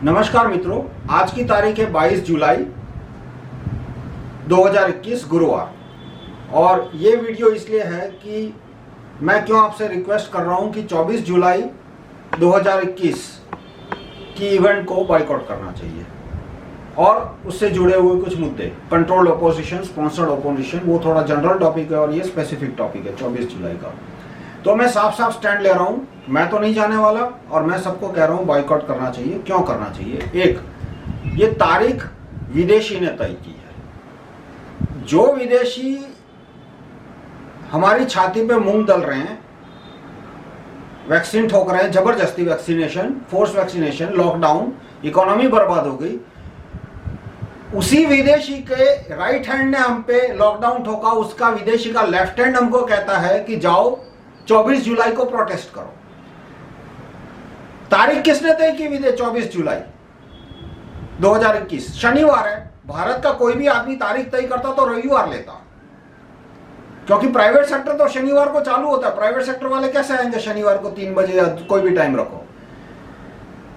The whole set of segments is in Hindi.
नमस्कार मित्रों, आज की तारीख है 22 जुलाई 2021 गुरुवार। और ये वीडियो इसलिए है कि मैं क्यों आपसे रिक्वेस्ट कर रहा हूं कि 24 जुलाई 2021 की इवेंट को बॉयकॉट करना चाहिए और उससे जुड़े हुए कुछ मुद्दे, कंट्रोल्ड ओपोजिशन, स्पॉन्सर्ड ओपोजिशन, वो थोड़ा जनरल टॉपिक है और ये स्पेसिफिक टॉपिक है 24 जुलाई का। तो मैं साफ साफ स्टैंड ले रहा हूं, मैं तो नहीं जाने वाला और मैं सबको कह रहा हूं बॉयकॉट करना चाहिए। क्यों करना चाहिए? एक, ये तारीख विदेशी ने तय की है। जो विदेशी हमारी छाती पे मूंग दल रहे हैं, वैक्सीन ठोक रहे हैं, जबरदस्ती vaccination, force vaccination, lockdown, economy बर्बाद हो गई, उसी विदेशी के राइट हैंड ने हम पे लॉकडाउन ठोका, उसका विदेशी का लेफ्ट हैंड हमको कहता है कि जाओ 24 जुलाई को प्रोटेस्ट करो। तारीख किसने तय की? 24 जुलाई 2021 शनिवार है। भारत का कोई भी आदमी तारीख तय करता तो रविवार लेता, क्योंकि प्राइवेट सेक्टर तो शनिवार को चालू होता है। प्राइवेट सेक्टर वाले कैसे आएंगे शनिवार को 3 बजे या कोई भी टाइम रखो?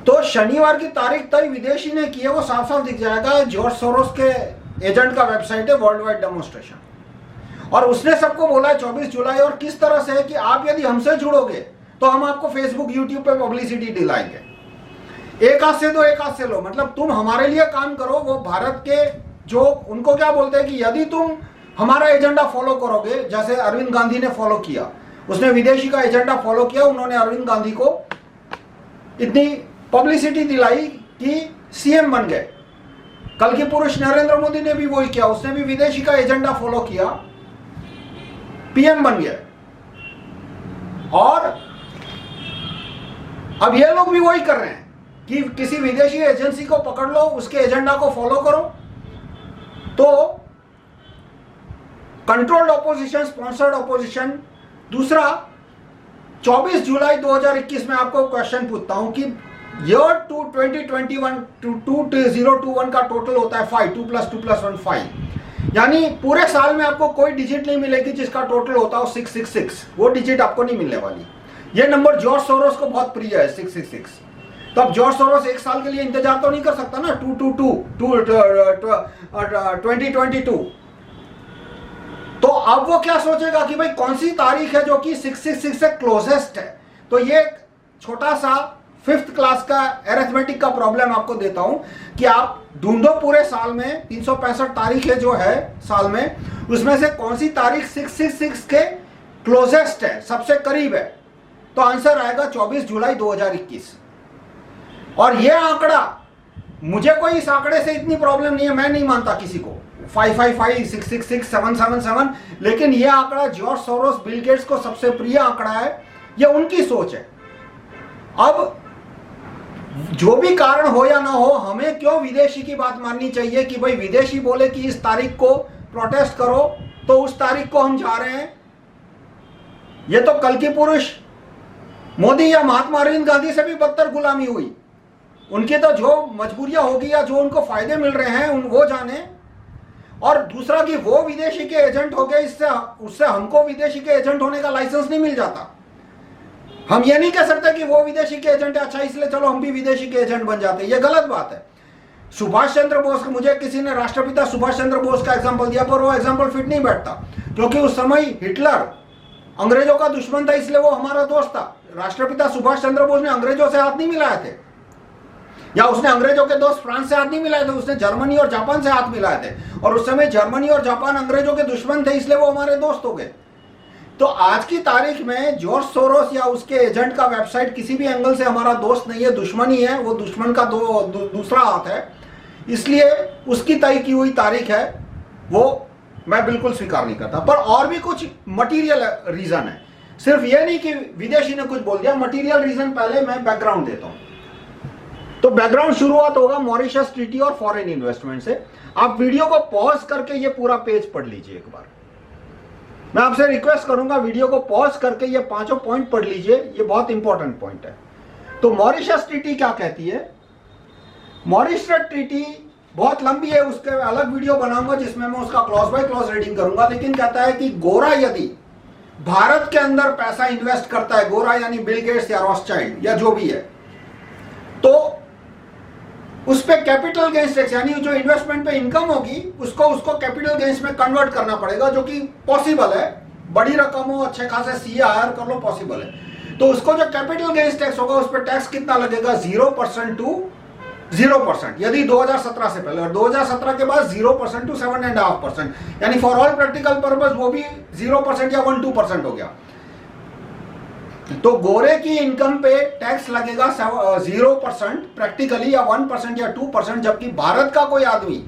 तो शनिवार की तारीख तय विदेशी ने की है, वो साफ साफ दिख जाएगा। जॉर्ज सोरोस के एजेंट का वेबसाइट है, वर्ल्ड वाइड डेमोन्स्ट्रेशन, और उसने सबको बोला है 24 जुलाई। और किस तरह से है कि आप यदि हमसे जुड़ोगे तो हम आपको फेसबुक, यूट्यूब पे पब्लिसिटी दिलाएंगे। एक हाथ से दो, एक हाथ से लो। मतलब तुम हमारे लिए काम करो। वो भारत के जो उनको क्या बोलते हैं कि यदि तुम हमारा एजेंडा फॉलो करोगे, जैसे अरविंद गांधी ने फॉलो किया, उसने विदेशी का एजेंडा फॉलो किया, उन्होंने अरविंद गांधी को इतनी पब्लिसिटी दिलाई कि सीएम बन गए। कल की पुरुष नरेंद्र मोदी ने भी वही किया, उसने भी विदेशी का एजेंडा फॉलो किया, पीएम बन गया। और अब ये लोग भी वही कर रहे हैं कि किसी विदेशी एजेंसी को पकड़ लो, उसके एजेंडा को फॉलो करो। तो कंट्रोल्ड ओपोजिशन, स्पॉन्सर्ड ओपोजिशन। दूसरा, 24 जुलाई 2021 में आपको क्वेश्चन पूछता हूं कि ईयर 2021 2021 का टोटल होता है 5, 2 + 2 + 1 5। यानी पूरे साल में आपको कोई डिजिट नहीं मिलेगी जिसका टोटल होता हो 666। वो डिजिट आपको नहीं मिलने वाली। ये नंबर जॉर्ज सोरोस को बहुत प्रिय है, 666। तो अब जॉर्ज सोरोस एक साल के लिए इंतजार तो नहीं कर सकता ना, 2022। तो अब वो क्या सोचेगा कि भाई कौन सी तारीख है जो कि 666 से क्लोजेस्ट है। तो ये छोटा सा 5th क्लास का अरिथमेटिक का प्रॉब्लम आपको देता हूं कि आप ढूंढो पूरे साल में 365 तारीखें जो है साल में, उसमें से कौन सी तारीख 666 के क्लोजेस्ट है, सबसे करीब है। तो आंसर आएगा 24 जुलाई 2021। और यह आंकड़ा, मुझे कोई इस आंकड़े से इतनी प्रॉब्लम नहीं है, मैं नहीं मानता किसी को 555, 666, 777, लेकिन यह आंकड़ा जॉर्ज सोरोस, बिल गेट्स को सबसे प्रिय आंकड़ा है। यह उनकी सोच है। अब जो भी कारण हो या ना हो, हमें क्यों विदेशी की बात माननी चाहिए कि भाई विदेशी बोले कि इस तारीख को प्रोटेस्ट करो तो उस तारीख को हम जा रहे हैं? ये तो कल की पुरुष मोदी या महात्मा अरविंद गांधी से भी बदतर गुलामी हुई। उनकी तो जो मजबूरियां होगी या जो उनको फायदे मिल रहे हैं वो जाने। और दूसरा कि वो विदेशी के एजेंट हो गए, इससे उससे हमको विदेशी के एजेंट होने का लाइसेंस नहीं मिल जाता। हम ये नहीं कह सकते कि वो विदेशी के एजेंट है, अच्छा इसलिए चलो हम भी विदेशी के एजेंट बन जाते हैं। ये गलत बात है। सुभाष चंद्र बोस, मुझे किसी ने राष्ट्रपिता सुभाष चंद्र बोस का एग्जांपल दिया, पर वो एग्जांपल फिट नहीं बैठता, क्योंकि उस समय हिटलर अंग्रेजों का दुश्मन था, इसलिए वो हमारा दोस्त था। राष्ट्रपिता सुभाष चंद्र बोस ने अंग्रेजों से हाथ नहीं मिलाए थे, या उसने अंग्रेजों के दोस्त फ्रांस से हाथ नहीं मिलाए थे, उसने जर्मनी और जापान से हाथ मिलाए थे। और उस समय जर्मनी और जापान अंग्रेजों के दुश्मन थे, इसलिए वो हमारे दोस्त हो गए। तो आज की तारीख में जॉर्ज सोरोस या उसके एजेंट का वेबसाइट किसी भी एंगल से हमारा दोस्त नहीं है, दुश्मन ही है। वो दुश्मन का दूसरा हाथ है, इसलिए उसकी तय की हुई तारीख है, वो मैं बिल्कुल स्वीकार नहीं करता। पर और भी कुछ मटीरियल रीजन है, सिर्फ ये नहीं कि विदेशी ने कुछ बोल दिया। मटीरियल रीजन पहले मैं बैकग्राउंड देता हूं। तो बैकग्राउंड शुरुआत होगा मॉरिशस ट्रीटी और फॉरेन इन्वेस्टमेंट से। आप वीडियो को पॉज करके ये पूरा पेज पढ़ लीजिए एक बार। मैं आपसे रिक्वेस्ट करूंगा वीडियो को पॉज करके ये 5 पॉइंट पढ़ लीजिए, ये बहुत इंपॉर्टेंट पॉइंट है। तो मॉरिशस ट्रीटी क्या कहती है? मॉरिशस ट्रीटी बहुत लंबी है, उसके अलग वीडियो बनाऊंगा जिसमें मैं उसका क्लॉज बाय क्लॉज रीडिंग करूंगा। लेकिन कहता है कि गोरा यदि भारत के अंदर पैसा इन्वेस्ट करता है, गोरा यानी बिल गेट्स या रॉथस्चाइल्ड या जो भी है, तो उस पे कैपिटल गेन्स टैक्स, यानी जो इन्वेस्टमेंट पे इनकम होगी उसको कैपिटल गेन्स में कन्वर्ट करना पड़ेगा, जो कि पॉसिबल है। बड़ी रकम हो, अच्छे खासे सीए हायर कर लो, पॉसिबल है। तो उसको जो कैपिटल गेन्स टैक्स होगा उस पर टैक्स कितना लगेगा, 0% टू 0%, यदि 2017 से पहले, और 2017 के बाद 0% टू 7.5%, यानी फॉर ऑल प्रैक्टिकल पर्पस वो भी 0% या 1-2% हो गया। तो गोरे की इनकम पे टैक्स लगेगा 0% प्रैक्टिकली, या 1% या 2%, जबकि भारत का कोई आदमी,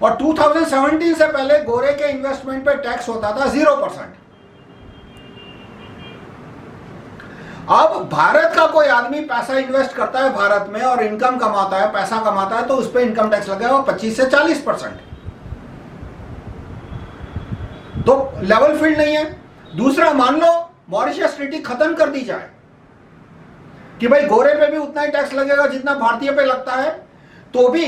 और 2017 से पहले गोरे के इन्वेस्टमेंट पे टैक्स होता था 0%। अब भारत का कोई आदमी पैसा इन्वेस्ट करता है भारत में और इनकम कमाता है, पैसा कमाता है, तो उस पर इनकम टैक्स लगेगा 25 से 40%। तो लेवल फील्ड नहीं है। दूसरा, मान लो मॉरिशस ट्रीटी खत्म कर दी जाए कि भाई गोरे पे भी उतना ही टैक्स लगेगा जितना भारतीय पे लगता है, तो भी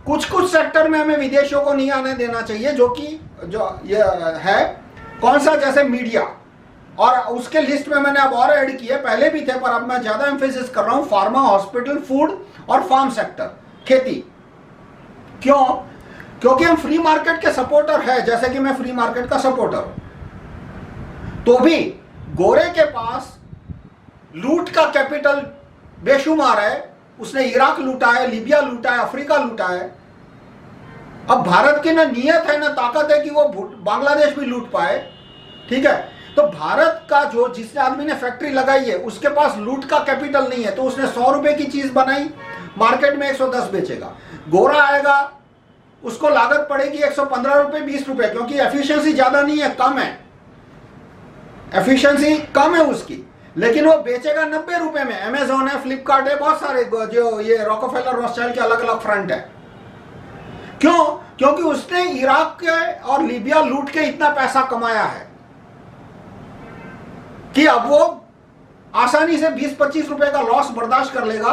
कुछ कुछ सेक्टर में हमें विदेशियों को नहीं आने देना चाहिए, जो ये है कौन सा, जैसे मीडिया, और उसके लिस्ट में मैंने अब और ऐड किए, पहले भी थे पर अब मैं ज्यादा एम्फेसिस कर रहा हूं, फार्मा, हॉस्पिटल, फूड और फार्म सेक्टर, खेती। क्यों? क्योंकि हम फ्री मार्केट के सपोर्टर है, जैसे कि मैं फ्री मार्केट का सपोर्टर हूं। तो भी गोरे के पास लूट का कैपिटल बेशुमार है, उसने इराक लूटा है, लीबिया लूटा है, अफ्रीका लूटा है। अब भारत की ना नियत है ना ताकत है कि वो बांग्लादेश भी लूट पाए, ठीक है। तो भारत का जो जिस आदमी ने फैक्ट्री लगाई है उसके पास लूट का कैपिटल नहीं है, तो उसने 100 रुपए की चीज बनाई, मार्केट में 110 बेचेगा। गोरा आएगा, उसको लागत पड़ेगी 115 रुपए, 20 रुपए, क्योंकि एफिशिएंसी ज्यादा नहीं है, कम है, एफिशिएंसी कम है उसकी, लेकिन वो बेचेगा 90 रुपए में। अमेजॉन है, फ्लिपकार्ट है, बहुत सारे जो ये रॉकफेलर रॉथस्चाइल्ड के अलग अलग फ्रंट है। क्यों? क्योंकि उसने इराक के और लीबिया लूट के इतना पैसा कमाया है कि अब वो आसानी से 20-25 रुपए का लॉस बर्दाश्त कर लेगा,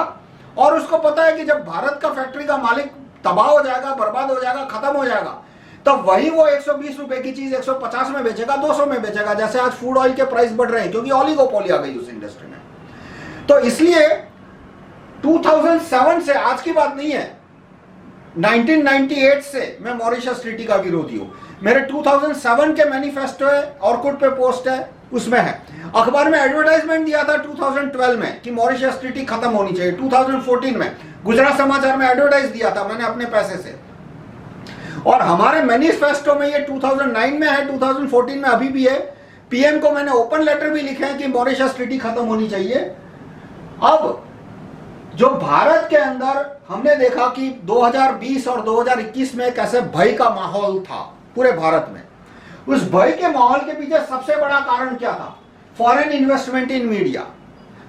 और उसको पता है कि जब भारत का फैक्ट्री का मालिक तबाह हो जाएगा, बर्बाद हो जाएगा, खत्म हो जाएगा, तब वही वो 120 रुपए की चीज 150 में बेचेगा, 200 में बेचेगा। जैसे आज फूड ऑयल के प्राइस बढ़ रहे हैं क्योंकि ऑलिगोपोली आ गई उस इंडस्ट्री में। तो इसलिए 2007 से, आज की बात नहीं है, 1998 से मैं मॉरिशस ट्रीटी का विरोधी हूं। मेरे 2007 के मैनिफेस्टो है, ऑर्कुट पे पोस्ट है, उसमें है। अखबार में एडवर्टाइजमेंट दिया था 2012 में कि मॉरिशस ट्रीटी खत्म होनी चाहिए। 2014 में गुजरात समाचार में एडवर्टाइज दिया था मैंने अपने पैसे से, और हमारे मैनिफेस्टो में ये 2009 में है, 2014 में अभी भी है। पीएम को मैंने ओपन लेटर भी लिखे हैं कि मॉरिशस ट्रीटी खत्म होनी चाहिए। अब जो भारत के अंदर हमने देखा कि 2020 और 2021 में कैसे भय का माहौल था पूरे भारत में, उस भय के माहौल के पीछे सबसे बड़ा कारण क्या था? फॉरेन इन्वेस्टमेंट इन मीडिया,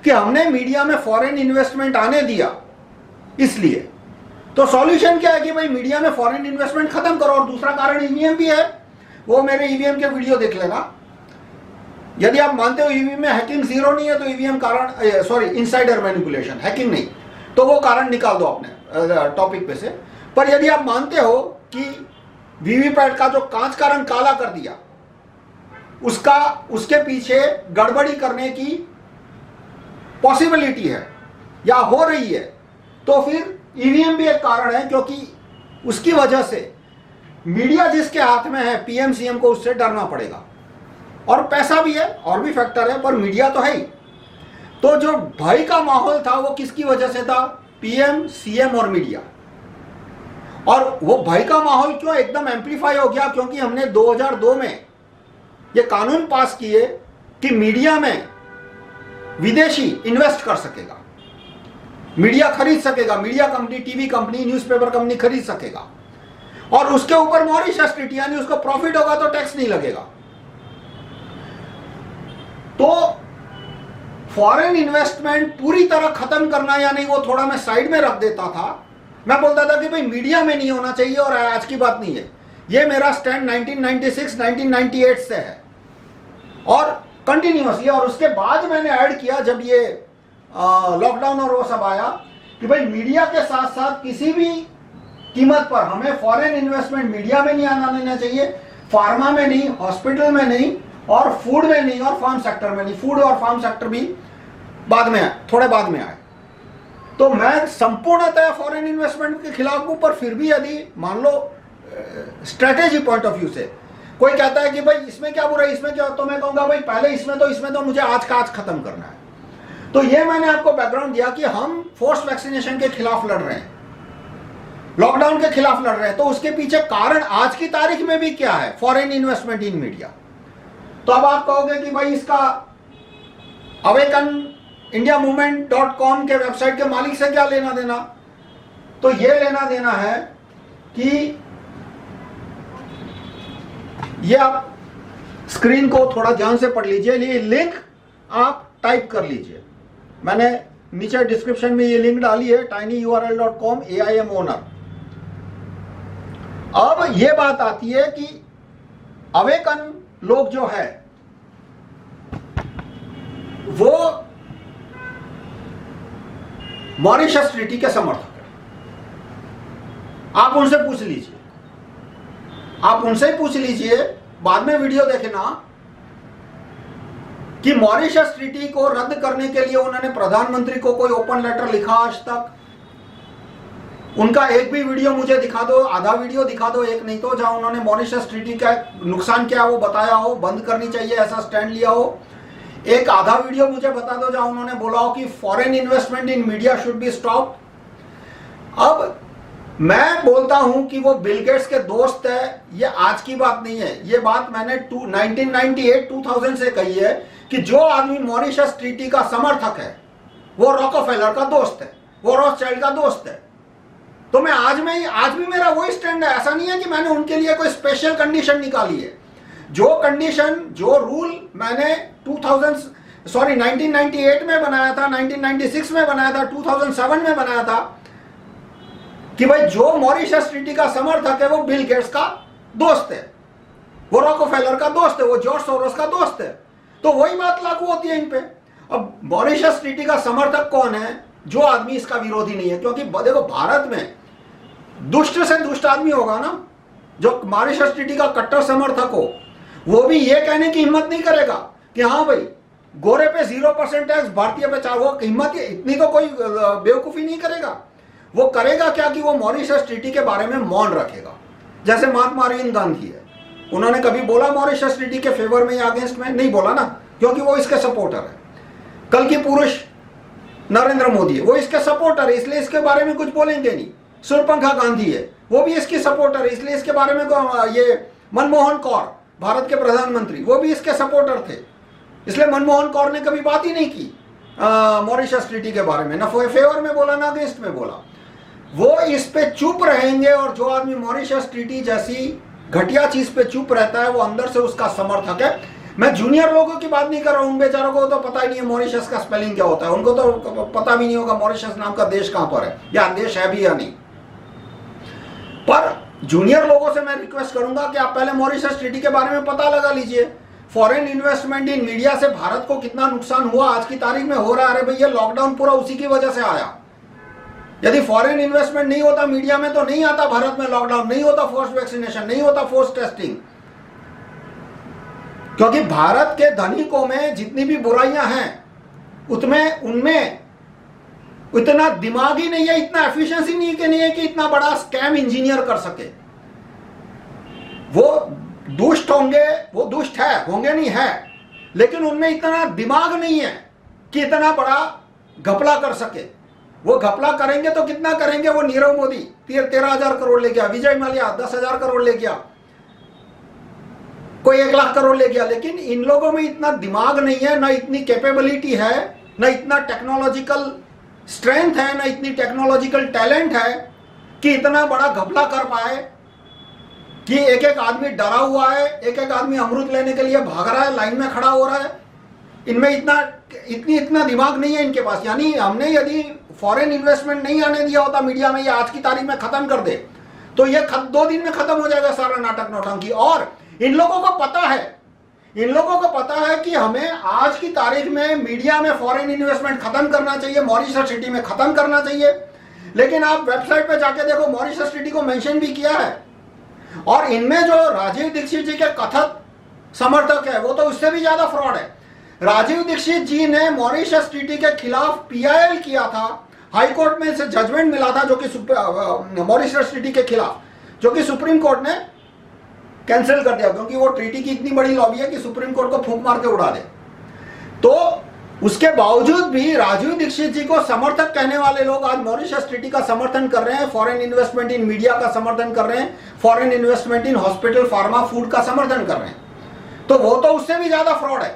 कि हमने मीडिया में फॉरेन इन्वेस्टमेंट आने दिया। इसलिए तो सॉल्यूशन क्या है कि भाई मीडिया में फॉरेन इन्वेस्टमेंट खत्म करो। और दूसरा कारण ईवीएम भी है, वो मेरे ईवीएम के वीडियो देख लेना। यदि आप मानते हो ईवीएम में हैकिंग जीरो नहीं है तो ईवीएम कारण, सॉरी, इनसाइडर मैनिपुलेशन, हैकिंग नहीं, तो वो कारण निकाल दो अपने टॉपिक पे से। पर यदि आप मानते हो कि वीवीपैट का जो कांच का रंग काला कर दिया, उसके पीछे गड़बड़ी करने की पॉसिबिलिटी है या हो रही है, तो फिर ईवीएम भी एक कारण है, क्योंकि उसकी वजह से मीडिया जिसके हाथ में है, पीएम सीएम को उससे डरना पड़ेगा। और पैसा भी है, और भी फैक्टर है, पर मीडिया तो है ही। तो जो भय का माहौल था वो किसकी वजह से था? पीएम, सीएम और मीडिया। और वो भय का माहौल क्यों एकदम एम्पलीफाई हो गया? क्योंकि हमने 2002 में ये कानून पास किए कि मीडिया में विदेशी इन्वेस्ट कर सकेगा, मीडिया खरीद सकेगा, media company, TV company, newspaper company खरीद सकेगा, और उसके ऊपर मॉरिशस ट्रीटी, यानी उसको प्रॉफिट होगा तो टैक्स नहीं लगेगा। तो फॉरेन इन्वेस्टमेंट पूरी तरह खत्म करना या नहीं, वो थोड़ा मैं साइड में रख देता था। मैं बोलता था कि भाई मीडिया में नहीं होना चाहिए, और आज की बात नहीं है। ये मेरा स्टैंड 1996 1998 से है और कंटिन्यूअसली। और उसके बाद मैंने ऐड किया जब ये लॉकडाउन और वो सब आया कि भाई मीडिया के साथ साथ किसी भी कीमत पर हमें फॉरेन इन्वेस्टमेंट मीडिया में नहीं आना देना चाहिए, फार्मा में नहीं, हॉस्पिटल में नहीं, और फूड में नहीं, और फार्म सेक्टर में नहीं। फूड और फार्म सेक्टर भी बाद में आए, थोड़े बाद में आए। तो मैं संपूर्णतः फॉरेन इन्वेस्टमेंट के खिलाफ हूं, पर फिर भी यदि मान लो स्ट्रेटेजी पॉइंट ऑफ व्यू से कोई कहता है कि भाई इसमें क्या बुरा है, इसमें क्या, तो मैं कहूंगा भाई पहले इसमें तो मुझे आज का आज खत्म करना है। तो ये मैंने आपको बैकग्राउंड दिया कि हम फोर्स वैक्सीनेशन के खिलाफ लड़ रहे हैं, लॉकडाउन के खिलाफ लड़ रहे हैं, तो उसके पीछे कारण आज की तारीख में भी क्या है, फॉरेन इन्वेस्टमेंट इन मीडिया। तो अब आप कहोगे कि भाई इसका अवेकन इंडिया मूवमेंट.com के वेबसाइट के मालिक से क्या लेना देना। तो ये लेना देना है कि ये आप स्क्रीन को थोड़ा ध्यान से पढ़ लीजिए, ये लिंक आप टाइप कर लीजिए, मैंने नीचे डिस्क्रिप्शन में ये लिंक डाली है, tinyurl.com AIM ओनर। अब ये बात आती है कि अवेकन लोग जो है वो मॉरिशस ट्रीटी के समर्थक है। आप उनसे पूछ लीजिए, आप उनसे ही पूछ लीजिए, बाद में वीडियो देखना कि मॉरिशस ट्रीटी को रद्द करने के लिए उन्होंने प्रधानमंत्री को कोई ओपन लेटर लिखा आज तक। उनका एक भी वीडियो मुझे दिखा दो, आधा वीडियो दिखा दो, एक नहीं तो, जहां उन्होंने मॉरिशस ट्रीटी का नुकसान क्या वो बताया हो, बंद करनी चाहिए ऐसा स्टैंड लिया हो। एक आधा वीडियो मुझे बता दो जहां उन्होंने बोला हो कि foreign investment in media should be stop. अब मैं बोलता हूं कि वो बिल गेट्स के दोस्त है, ये आज की बात नहीं है, ये बात मैंने 1998-2000 से कही है कि जो आदमी मॉरिशस ट्रीटी का समर्थक है वो रॉकफेलर का दोस्त है, वो रॉथस्चाइल्ड का दोस्त है। तो मैं आज भी मेरा वही स्टैंड है। ऐसा नहीं है कि मैंने उनके लिए कोई स्पेशल कंडीशन निकाली है। जो कंडीशन, जो रूल मैंने 1998 में बनाया था, 1996 में बनाया था, 2007 में बनाया था कि भाई जो मॉरिशस ट्रीटी का समर्थक है वो बिल गेट्स का दोस्त है, वो रॉकफेलर का दोस्त है, वो जॉर्ज सोरोस का दोस्त है। तो वही बात लागू होती है इन पे। अब मॉरिशस ट्रीटी का समर्थक कौन है? जो आदमी इसका विरोधी नहीं है। क्योंकि देखो भारत में दुष्ट से दुष्ट आदमी होगा ना, जो मॉरिशस ट्रीटी का कट्टर समर्थक हो, वो भी ये कहने की हिम्मत नहीं करेगा कि हाँ भाई गोरे पे 0% टैक्स, भारतीय पे 4। वो हिम्मत इतनी तो कोई बेवकूफी नहीं करेगा। वो करेगा क्या कि वो मॉरिशस ट्रीटी के बारे में मौन रखेगा। जैसे महात्मा अरविंद गांधी है, उन्होंने कभी बोला मॉरिशस ट्रीटी के फेवर में या अगेंस्ट में? नहीं बोला ना, क्योंकि वो इसके सपोर्टर है। कल की पुरुष नरेंद्र मोदी है, वो इसके सपोर्टर है, इसलिए इसके बारे में कुछ बोलेंगे नहीं। सूर्यपंखा गांधी है, वो भी इसकी सपोर्टर है, इसलिए इसके बारे में ये मनमोहन कौर भारत के प्रधानमंत्री, वो भी इसके सपोर्टर थे, इसलिए मनमोहन कौर ने कभी बात ही नहीं की मॉरिशस ट्रीटी के बारे में, ना फेवर में बोला ना अगेंस्ट में बोला। वो इस पे चुप रहेंगे। और जो आदमी मॉरिशस ट्रीटी जैसी घटिया चीज पे चुप रहता है वो अंदर से उसका समर्थक है। मैं जूनियर लोगों की बात नहीं कर रहा हूं, उन बेचारों को तो पता ही नहीं है मॉरिशस का स्पेलिंग क्या होता है, उनको तो पता भी नहीं होगा मॉरिशस नाम का देश कहां पर है या देश है भी या नहीं। पर जूनियर लोगों से मैं रिक्वेस्ट करूंगा कि आप पहले मॉरिशस ट्रीटी के बारे में पता लगा लीजिए। फॉरेन इन्वेस्टमेंट इन मीडिया से भारत को कितना नुकसान हुआ आज की तारीख में हो रहा है। अरे भैया लॉकडाउन पूरा उसी की वजह से आया। यदि फॉरेन इन्वेस्टमेंट नहीं होता मीडिया में तो नहीं आता भारत में लॉकडाउन, नहीं होता फोर्स वैक्सीनेशन, नहीं होता फोर्स टेस्टिंग। क्योंकि भारत के धनिकों में जितनी भी बुराइयां हैं उनमें इतना दिमाग ही नहीं है, इतना एफिशिएंसी नहीं है कि इतना बड़ा स्कैम इंजीनियर कर सके। वो दुष्ट होंगे, वो दुष्ट है, होंगे नहीं है, लेकिन उनमें इतना दिमाग नहीं है कि इतना बड़ा घपला कर सके। वो घपला करेंगे तो कितना करेंगे? वो नीरव मोदी 13,000 करोड़ ले गया, विजय माल्या 10,000 करोड़ ले गया, कोई 1 लाख करोड़ ले गया। लेकिन इन लोगों में इतना दिमाग नहीं है, ना इतनी कैपेबिलिटी है, ना इतना टेक्नोलॉजिकल स्ट्रेंथ है, ना इतनी टेक्नोलॉजिकल टैलेंट है कि इतना बड़ा घपला कर पाए कि एक एक आदमी डरा हुआ है, एक एक आदमी अमृत लेने के लिए भाग रहा है, लाइन में खड़ा हो रहा है। इनमें इतना दिमाग नहीं है इनके पास। यानी हमने यदि फॉरेन इन्वेस्टमेंट नहीं आने दिया होता मीडिया में, या आज की तारीख में खत्म कर दे, तो ये 2 दिन में खत्म हो जाएगा सारा नाटक नौटंकी। और इन लोगों को पता है कि हमें आज की तारीख में मीडिया में फॉरेन इन्वेस्टमेंट खत्म करना चाहिए, मॉरिशस ट्रीटी में खत्म करना चाहिए। लेकिन आप वेबसाइट पे जाके देखो, मॉरिशस ट्रीटी को मेंशन भी किया है। और इनमें जो राजीव दीक्षित जी के कथित समर्थक है वो तो उससे भी ज्यादा फ्रॉड है। राजीव दीक्षित जी ने मॉरिशस ट्रीटी के खिलाफ PIL किया था, हाई कोर्ट में से जजमेंट मिला था जो कि मॉरिशस ट्रीटी के खिलाफ, जो कि सुप्रीम कोर्ट ने कैंसिल कर दिया, क्योंकि वो ट्रीटी की इतनी बड़ी लॉबी है कि सुप्रीम कोर्ट को फूंक मार के उड़ा दे। तो उसके बावजूद भी राजीव दीक्षित जी को समर्थक कहने वाले लोग आज मॉरिशस ट्रीटी का समर्थन कर रहे हैं, फॉरेन इन्वेस्टमेंट इन मीडिया का समर्थन कर रहे हैं, foreign investment in hospital, pharma, food का समर्थन कर रहे हैं। तो वो तो उससे भी ज्यादा फ्रॉड है।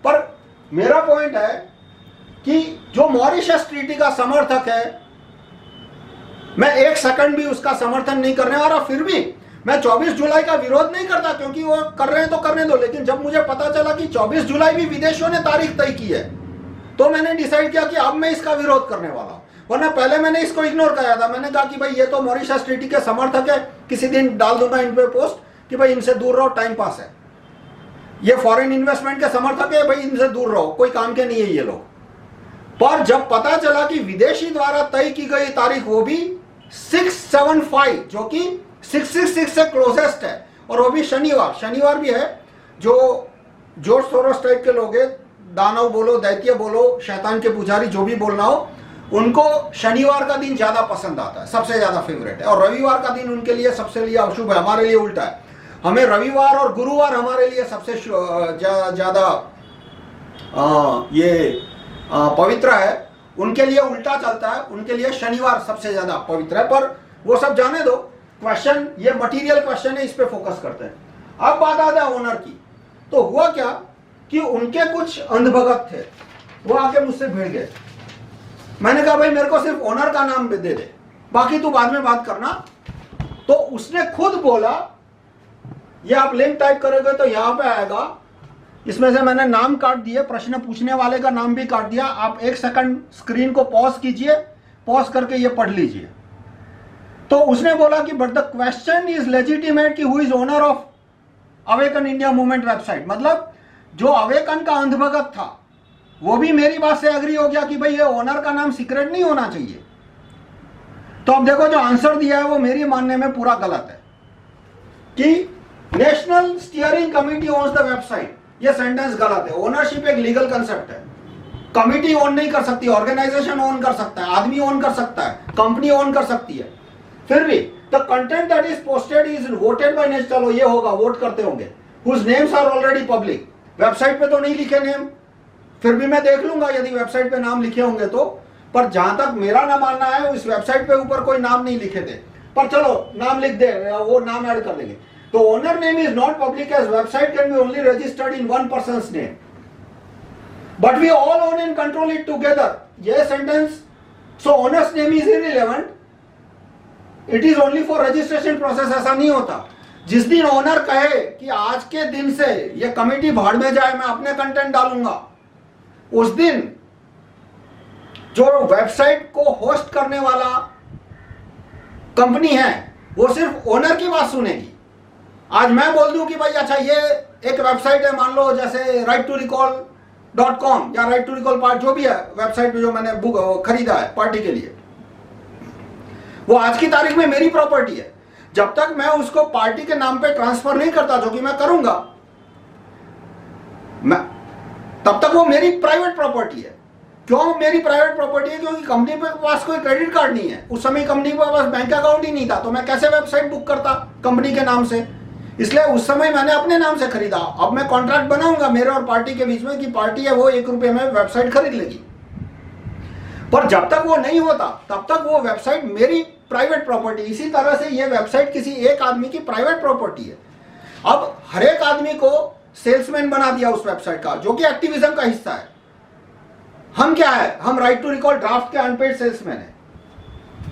पर मेरा पॉइंट है कि जो मॉरिशस ट्रीटी का समर्थक है, मैं एक सेकंड भी उसका समर्थन नहीं करने वाला। फिर भी मैं 24 जुलाई का विरोध नहीं करता, क्योंकि वो कर रहे हैं तो करने दो। लेकिन जब मुझे पता चला कि 24 जुलाई भी विदेशियों ने तारीख तय की है, तो मैंने डिसाइड किया कि अब मैं इसका विरोध करने वाला हूं। वरना पहले मैंने इसको इग्नोर किया था। मैंने कहा कि भाई ये तो मॉरिशस ट्रीटी के समर्थक है, किसी दिन डाल दूंगा इन पे पोस्ट कि भाई इनसे दूर रहो, टाइम पास है। ये फॉरेन इन्वेस्टमेंट के समर्थक है, भाई इनसे दूर रहो, कोई काम के नहीं है ये लोग। पर जब पता चला कि विदेशी द्वारा तय की गई तारीख वो भी 675, जो कि 666 से क्लोजेस्ट है, और वो भी शनिवार भी है। जो जॉर्ज सोरोस टाइप के लोग हैं, दानव बोलो, दैत्य बोलो, शैतान के पुजारी, जो भी बोलना हो, उनको शनिवार का दिन ज्यादा पसंद आता है, सबसे ज्यादा फेवरेट है। और रविवार का दिन उनके लिए सबसे लिए अशुभ है, हमारे लिए उल्टा है। हमें रविवार और गुरुवार हमारे लिए सबसे ज्यादा ये पवित्र है, उनके लिए उल्टा चलता है, उनके लिए शनिवार सबसे ज्यादा पवित्र है। पर वो सब जाने दो, क्वेश्चन ये मटेरियल क्वेश्चन है, इस पे फोकस करते हैं। अब बात आता है ओनर की। तो हुआ क्या कि उनके कुछ अंधभगत थे, वो आके मुझसे भिड़ गए। मैंने कहा भाई मेरे को सिर्फ ओनर का नाम दे दे, बाकी तू बाद में बात करना। तो उसने खुद बोला, ये आप लिंक टाइप करोगे तो यहां पे आएगा, इसमें से मैंने नाम काट दिए, प्रश्न पूछने वाले का नाम भी काट दिया। आप एक सेकंड स्क्रीन को पॉज कीजिए, पॉज करके ये पढ़ लीजिए। तो उसने बोला कि but the question is legitimate कि who is owner of awaken India movement website. मतलब जो अवेकन का अंधभगत था वो भी मेरी बात से एग्री हो गया कि भाई ये ओनर का नाम सीक्रेट नहीं होना चाहिए। तो अब देखो जो आंसर दिया है वो मेरी मानने में पूरा गलत है कि national steering committee owns the website. ये सेंटेंस गलत है। ओनरशिप एक लीगल कंसेप्ट है। कमिटी ओन नहीं कर सकती, ऑर्गेनाइजेशन ओन कर सकता है, आदमी ओन कर सकता है, कंपनी ओन कर सकती है। फिर भी the content that is posted is voted by national, चलो ये होगा, वोट करते होंगे, whose names are already public. Website पे तो नहीं लिखे नेम, फिर भी मैं देख लूंगा यदि वेबसाइट पे नाम लिखे होंगे तो। पर जहां तक मेरा ना मानना है, उस वेबसाइट पे ऊपर कोई नाम नहीं लिखे थे। पर चलो नाम लिख दे, वो नाम ऐड कर देंगे। तो owner name is not public as website can be only registered in one person's name, but we all own and control it together. ये sentence, so owner's name is irrelevant, it is only for registration process. ऐसा नहीं होता। जिस दिन ओनर कहे कि आज के दिन से ये कमिटी भाड़ में जाए, मैं अपने कंटेंट डालूंगा, उस दिन जो वेबसाइट को होस्ट करने वाला कंपनी है वो सिर्फ ओनर की बात सुनेगी। आज मैं बोल दूं कि भाई अच्छा ये एक वेबसाइट है, मान लो जैसे righttorecall.com या राइट टू रिकॉल पार्ट, जो भी है वेबसाइट जो मैंने बुक खरीदा है पार्टी के लिए, वो आज की तारीख में मेरी प्रॉपर्टी है। जब तक मैं उसको पार्टी के नाम पे ट्रांसफर नहीं करता, जो कि मैं करूंगा, तब तक वो मेरी प्राइवेट प्रॉपर्टी है। क्यों मेरी प्राइवेट प्रॉपर्टी है? क्योंकि कंपनी के पास कोई क्रेडिट कार्ड नहीं है। उस समय कंपनी के पास बैंक अकाउंट ही नहीं था, तो मैं कैसे वेबसाइट बुक करता कंपनी के नाम से? इसलिए उस समय मैंने अपने नाम से खरीदा। अब मैं कॉन्ट्रैक्ट बनाऊंगा मेरे और पार्टी के बीच में कि पार्टी है वो 1 रुपये में वेबसाइट खरीद लेगी। पर जब तक वो नहीं होता तब तक वो वेबसाइट मेरी प्राइवेट प्रॉपर्टी। इसी तरह से ये वेबसाइट किसी एक आदमी की प्राइवेट प्रॉपर्टी है। अब हर एक आदमी को सेल्समैन बना दिया उस वेबसाइट का, जो कि एक्टिविज्म का हिस्सा है। हम क्या है? हम राइट टू रिकॉल ड्राफ्ट के अनपेड सेल्समैन है।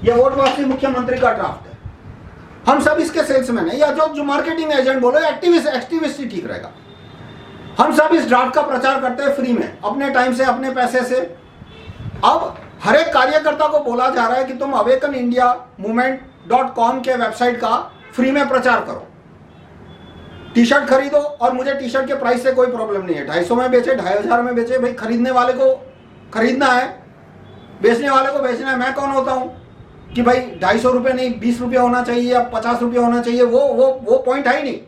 ये वोट वापसी मुख्यमंत्री का ड्राफ्ट है, हम सब इसके सेल्समैन है, या जो मार्केटिंग एजेंट बोलो, एक्टिविस्ट ही ठीक रहेगा। हम सब इस ड्राफ्ट का प्रचार करते हैं फ्री में, अपने टाइम से, अपने पैसे से। अब हर एक कार्यकर्ता को बोला जा रहा है कि तुम अवेकन इंडिया मूवमेंट.com के वेबसाइट का फ्री में प्रचार करो, टी शर्ट खरीदो। और मुझे टी शर्ट के प्राइस से कोई प्रॉब्लम नहीं है, 250 में बेचे, 2500 में बेचे, भाई खरीदने वाले को खरीदना है, बेचने वाले को बेचना है। मैं कौन होता हूं कि भाई 250 रुपये नहीं 20 रुपये होना चाहिए या 50 रुपये होना चाहिए? वो पॉइंट है ही नहीं।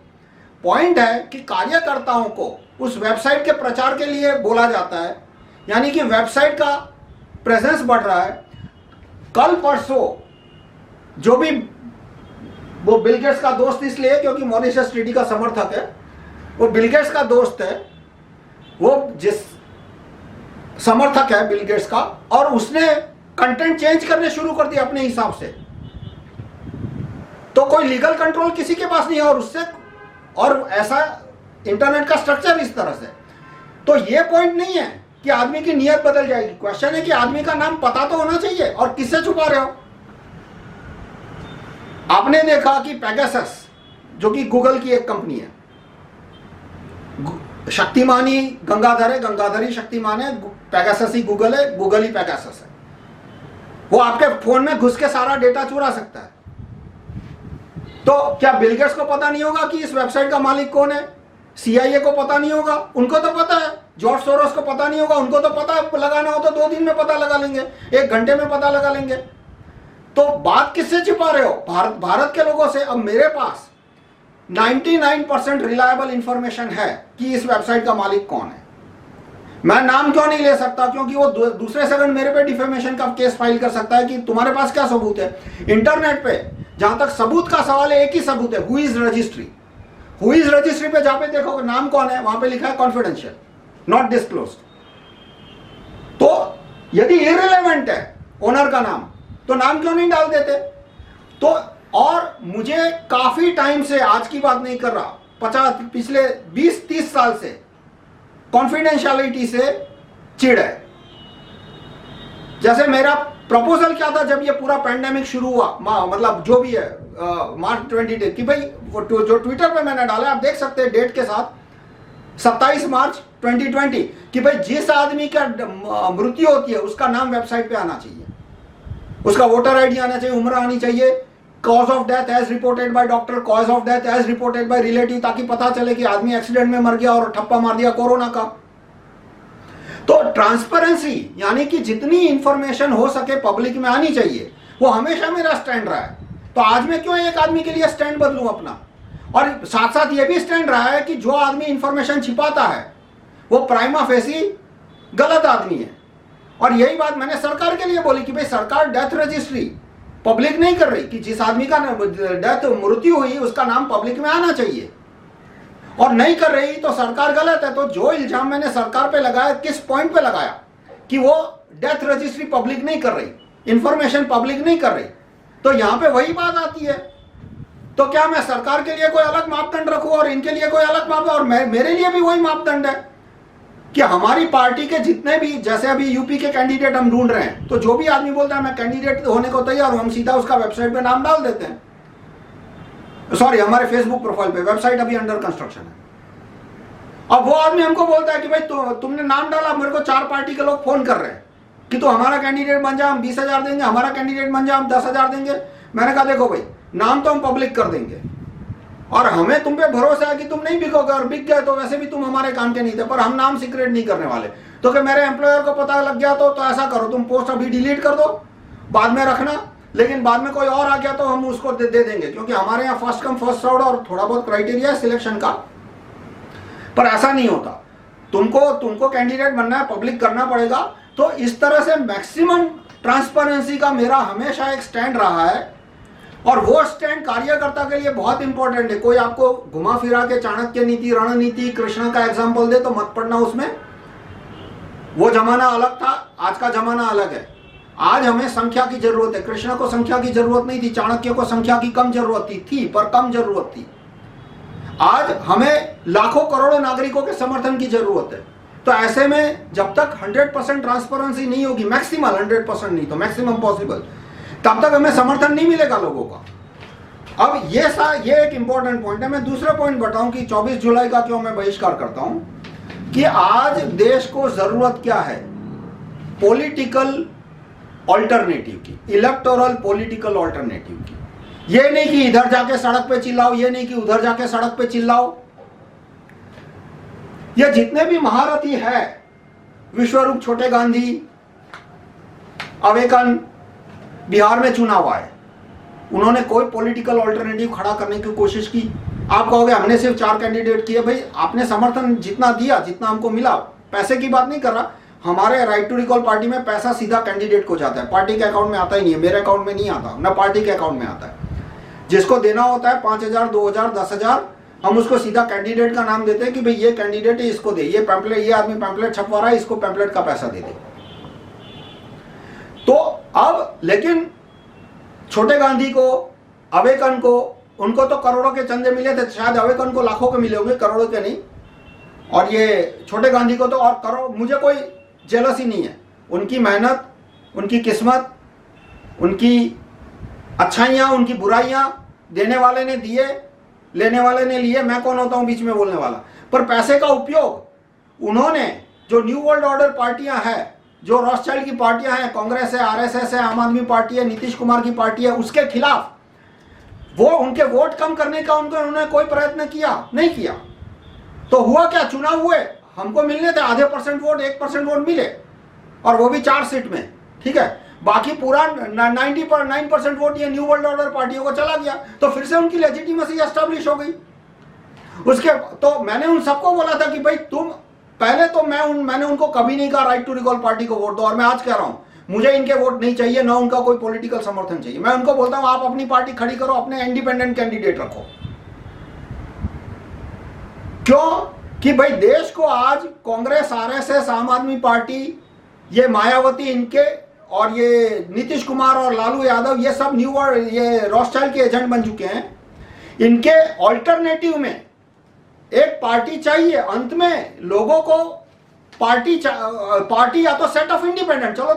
पॉइंट है कि कार्यकर्ताओं को उस वेबसाइट के प्रचार के लिए बोला जाता है, यानी कि वेबसाइट का प्रेजेंस बढ़ रहा है। कल परसों जो भी, वो बिल गेट्स का दोस्त इसलिए क्योंकि मॉरिशस ट्रीटी का समर्थक है, वो बिल गेट्स का दोस्त है, वो जिस समर्थक है बिल गेट्स का, और उसने कंटेंट चेंज करने शुरू कर दिया अपने हिसाब से। तो कोई लीगल कंट्रोल किसी के पास नहीं है, और उससे, और ऐसा इंटरनेट का स्ट्रक्चर इस तरह से। तो ये पॉइंट नहीं है कि आदमी की नीयत बदल जाएगी, क्वेश्चन है कि आदमी का नाम पता तो होना चाहिए, और किससे छुपा रहे हो। आपने देखा कि पेगासस जो कि गूगल की एक कंपनी है, शक्तिमानी गंगाधर है, गंगाधरी शक्तिमान है, पेगासस ही गूगल है, गूगल ही पेगासस है। वो आपके फोन में घुस के सारा डेटा चुरा सकता है। तो क्या बिल गेट्स को पता नहीं होगा कि इस वेबसाइट का मालिक कौन है? CIA को पता नहीं होगा? उनको तो पता है। जॉर्ज सोरोस को पता नहीं होगा? उनको तो पता है, लगाना हो तो 2 दिन में पता लगा लेंगे, 1 घंटे में पता लगा लेंगे। तो बात किससे छिपा रहे हो? भारत के लोगों से। अब मेरे पास 99% रिलायबल इंफॉर्मेशन है कि इस वेबसाइट का मालिक कौन है। मैं नाम क्यों नहीं ले सकता? क्योंकि वो दूसरे सेकंड मेरे पे डिफेमेशन का केस फाइल कर सकता है कि तुम्हारे पास क्या सबूत है। इंटरनेट पे जहां तक सबूत का सवाल है, एक ही सबूत है, who is registry. Who is registry पे जहां पे देखो नाम कौन है, वहां पे लिखा है कॉन्फिडेंशियल, नॉट डिस्क्लोज्ड। तो यदि इररिलेवेंट है ओनर का नाम, तो नाम क्यों नहीं डाल देते? तो और मुझे काफी टाइम से, आज की बात नहीं कर रहा, पिछले 20-30 साल से कॉन्फिडेंशियलिटी से चिढ़ है। जैसे मेरा प्रपोजल क्या था जब ये पूरा पैंडेमिक शुरू हुआ, मतलब जो भी है, मार्च 20 कि भाई जो ट्विटर पे मैंने डाला, आप देख सकते हैं डेट के साथ, 27 मार्च 2020, कि भाई जिस आदमी का मृत्यु होती है उसका नाम वेबसाइट पे आना चाहिए, उसका वोटर आईडी आना चाहिए, उम्र आनी चाहिए, cause of death as reported by doctor, cause of death as reported by relative, ताकि पता चले कि आदमी एक्सीडेंट में मर गया और ठप्पा मार दिया कोरोना का। तो ट्रांसपेरेंसी, यानी कि जितनी इंफॉर्मेशन हो सके पब्लिक में आनी चाहिए, वो हमेशा मेरा स्टैंड रहा है। तो आज मैं क्यों एक आदमी के लिए स्टैंड बदलूं अपना? और साथ साथ ये भी स्टैंड रहा है कि जो आदमी इंफॉर्मेशन छिपाता है वो प्राइमा फेसी गलत आदमी है। और यही बात मैंने सरकार के लिए बोली कि भाई सरकार डेथ रजिस्ट्री पब्लिक नहीं कर रही, कि जिस आदमी का डेथ मृत्यु हुई उसका नाम पब्लिक में आना चाहिए, और नहीं कर रही तो सरकार गलत है। तो जो इल्जाम मैंने सरकार पे लगाया, किस पॉइंट पे लगाया? कि वो डेथ रजिस्ट्री पब्लिक नहीं कर रही, इंफॉर्मेशन पब्लिक नहीं कर रही। तो यहां पे वही बात आती है। तो क्या मैं सरकार के लिए कोई अलग मापदंड रखूं और इनके लिए कोई अलग मापदंड? और मेरे लिए भी वही मापदंड है कि हमारी पार्टी के जितने भी, जैसे अभी यूपी के कैंडिडेट हम ढूंढ रहे हैं, तो जो भी आदमी बोलता है मैं कैंडिडेट होने को तैयार हूं, हम सीधा उसका वेबसाइट पे नाम डाल देते हैं। सॉरी, हमारे फेसबुक प्रोफाइल पे, वेबसाइट अभी अंडर कंस्ट्रक्शन है। अब वो आदमी हमको बोलता है कि भाई तुमने नाम डाला, मेरे को 4 पार्टी के लोग फोन कर रहे हैं कि तू हमारा कैंडिडेट बन जा, हम 20,000 देंगे, हमारा कैंडिडेट बन जा, हम 10,000 देंगे। मैंने कहा देखो भाई, नाम तो हम पब्लिक कर देंगे, और हमें तुम पे भरोसा है कि तुम नहीं बिकोगे, और बिक गए तो वैसे भी तुम हमारे काम के नहीं थे, पर हम नाम सीक्रेट नहीं करने वाले। तो कि मेरे एम्प्लॉयर को पता लग गया तो ऐसा करो, तुम पोस्ट अभी डिलीट कर दो, बाद में रखना, लेकिन बाद में कोई और आ गया तो हम उसको दे देंगे, क्योंकि हमारे यहाँ फर्स्ट कम फर्स्ट सर्व्ड और थोड़ा बहुत क्राइटेरिया है सिलेक्शन का। पर ऐसा नहीं होता, तुमको कैंडिडेट बनना है, पब्लिक करना पड़ेगा। तो इस तरह से मैक्सिमम ट्रांसपेरेंसी का मेरा हमेशा एक स्टैंड रहा है, और वो स्टैंड कार्यकर्ता के लिए बहुत इंपॉर्टेंट है। कोई आपको घुमा फिरा के चाणक्य नीति, रणनीति, कृष्ण का एग्जाम्पल दे तो मत पढ़ना उसमें। वो जमाना अलग था, आज का जमाना अलग है। आज हमें संख्या की जरूरत है। कृष्ण को संख्या की जरूरत नहीं थी, चाणक्य को संख्या की कम जरूरत थी, पर कम जरूरत थी। आज हमें लाखों करोड़ों नागरिकों के समर्थन की जरूरत है। तो ऐसे में जब तक 100% ट्रांसपेरेंसी नहीं होगी, मैक्सिमल 100% नहीं तो मैक्सिमम पॉसिबल, तब तक हमें समर्थन नहीं मिलेगा लोगों का। अब ये एक इंपॉर्टेंट पॉइंट है। मैं दूसरा पॉइंट बताऊं कि 24 जुलाई का क्यों मैं बहिष्कार करता हूं, कि आज देश को जरूरत क्या है? पॉलिटिकल ऑल्टरनेटिव की, इलेक्टोरल पॉलिटिकल ऑल्टरनेटिव की। ये नहीं कि इधर जाके सड़क पे चिल्लाओ, ये नहीं कि उधर जाके सड़क पे चिल्लाओ। ये जितने भी महारथी है, विश्वरूप छोटे गांधी, अवेकन, बिहार में चुनाव आए, उन्होंने कोई पॉलिटिकल ऑल्टरनेटिव खड़ा करने की कोशिश की। आप कहोगे हमने सिर्फ 4 कैंडिडेट किए। भाई आपने समर्थन जितना दिया, जितना हमको मिला, पैसे की बात नहीं कर रहा, हमारे राइट टू रिकॉल पार्टी में पैसा सीधा कैंडिडेट को जाता है, पार्टी के अकाउंट में आता ही नहीं है। मेरे अकाउंट में नहीं आता, ना पार्टी के अकाउंट में आता है। जिसको देना होता है 5,000, 2,000, 10,000, हम उसको सीधा कैंडिडेट का नाम देते हैं कि भाई ये कैंडिडेट है, इसको दे, ये पैम्पलेट, ये आदमी पैम्पलेट छपवा रहा है, इसको पैम्पलेट का पैसा दे दे। तो अब लेकिन छोटे गांधी को, अवेकन को, उनको तो करोड़ों के चंदे मिले थे, शायद अवेकन को लाखों के मिले होंगे, करोड़ों के नहीं। और ये छोटे गांधी को तो और करोड़। मुझे कोई जेलसी नहीं है, उनकी मेहनत, उनकी किस्मत, उनकी अच्छाइयाँ, उनकी बुराइयाँ, देने वाले ने दिए, लेने वाले ने लिए, मैं कौन होता हूँ बीच में बोलने वाला। पर पैसे का उपयोग उन्होंने, जो न्यू वर्ल्ड ऑर्डर पार्टियां हैं, जो रॉथस्चाइल्ड की पार्टियां हैं, कांग्रेस है, आरएसएस है, आम आदमी पार्टी है, नीतीश कुमार की पार्टी है, उसके खिलाफ वो उनके वोट कम करने का उन्होंने कोई प्रयत्न किया नहीं किया। तो हुआ क्या, चुनाव हुए, हमको मिलने थे आधे % वोट, 1% वोट मिले, और वो भी 4 सीट में, ठीक है। बाकी पूरा 99% वोट ये न्यू वर्ल्ड ऑर्डर पार्टियों को चला गया। तो फिर से उनकी लेजिटिमेसी एस्टेब्लिश हो गई। उसके तो मैंने उन सबको बोला था कि भाई तुम पहले तो मैंने उनको कभी नहीं कहा राइट टू रिकॉल पार्टी को वोट दो, और मैं आज कह रहा हूं मुझे इनके वोट नहीं चाहिए, ना उनका कोई पॉलिटिकल समर्थन चाहिए। मैं उनको बोलता हूं आप अपनी पार्टी खड़ी करो, अपने इंडिपेंडेंट कैंडिडेट रखो। क्यों कि भाई देश को आज कांग्रेस, आरएसएस, आम आदमी पार्टी, ये मायावती, इनके और ये नीतीश कुमार और लालू यादव, ये सब न्यू वर्ल्ड, ये रॉथस्चाइल्ड के एजेंट बन चुके हैं। इनके ऑल्टरनेटिव में एक पार्टी चाहिए। अंत में लोगों को पार्टी या तो सेट ऑफ इंडिपेंडेंट, चलो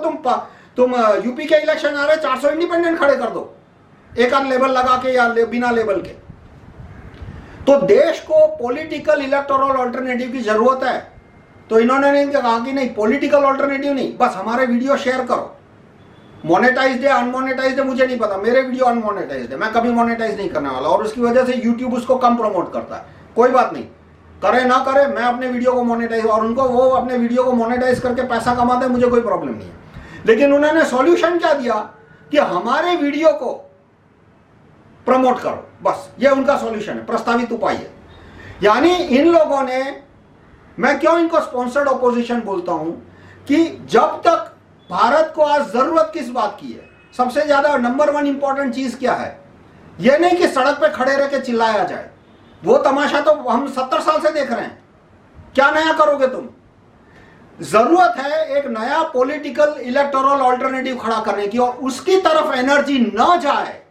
तुम यूपी के इलेक्शन आ रहे, 400 इंडिपेंडेंट खड़े कर दो, एक आध लेबल लगा के या बिना लेबल के। तो देश को पॉलिटिकल इलेक्टोरल ऑल्टरनेटिव की जरूरत है। तो इन्होंने नहीं कहा कि नहीं पॉलिटिकल ऑल्टरनेटिव नहीं, बस हमारे वीडियो शेयर करो। मोनेटाइज्ड है, अनमोनेटाइज्ड है, मुझे नहीं पता, मेरे वीडियो अनमोनेटाइज्ड है, मैं कभी मोनेटाइज नहीं करने वाला, और उसकी वजह से यूट्यूब उसको कम प्रमोट करता है। कोई बात नहीं, करे ना करे, मैं अपने वीडियो को मोनेटाइज, और उनको वो अपने वीडियो को मोनेटाइज करके पैसा कमाते हैं, मुझे कोई प्रॉब्लम नहीं है। लेकिन उन्होंने सॉल्यूशन क्या दिया कि हमारे वीडियो को प्रमोट करो, बस ये उनका सॉल्यूशन है, प्रस्तावित उपाय है। यानी इन लोगों ने, मैं क्यों इनको स्पॉन्सर्ड ऑपोजिशन बोलता हूं, कि जब तक भारत को आज जरूरत किस बात की है, सबसे ज्यादा नंबर 1 इंपॉर्टेंट चीज क्या है, यह नहीं कि सड़क पे खड़े रह के चिल्लाया जाए, वो तमाशा तो हम 70 साल से देख रहे हैं। क्या नया करोगे तुम? जरूरत है एक नया पॉलिटिकल इलेक्टोरल ऑल्टरनेटिव खड़ा करने की, और उसकी तरफ एनर्जी न जाए,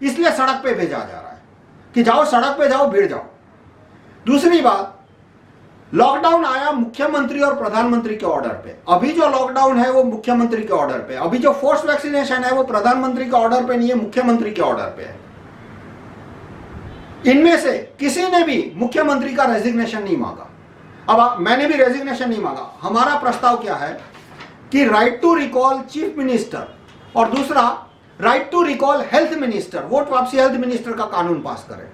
इसलिए सड़क पे भेजा जा रहा है कि जाओ सड़क पे जाओ, भीड़ जाओ। दूसरी बात, लॉकडाउन आया मुख्यमंत्री और प्रधानमंत्री के ऑर्डर पे। अभी जो लॉकडाउन है वो मुख्यमंत्री के ऑर्डर पे, अभी जो फोर्स वैक्सीनेशन है वो प्रधानमंत्री के ऑर्डर पे नहीं है, मुख्यमंत्री के ऑर्डर पे है। इनमें से किसी ने भी मुख्यमंत्री का रेजिग्नेशन नहीं मांगा। अब मैंने भी रेजिग्नेशन नहीं मांगा। हमारा प्रस्ताव क्या है कि right to recall chief minister, और दूसरा right to recall health minister, vote वापसी हेल्थ मिनिस्टर का कानून पास करें।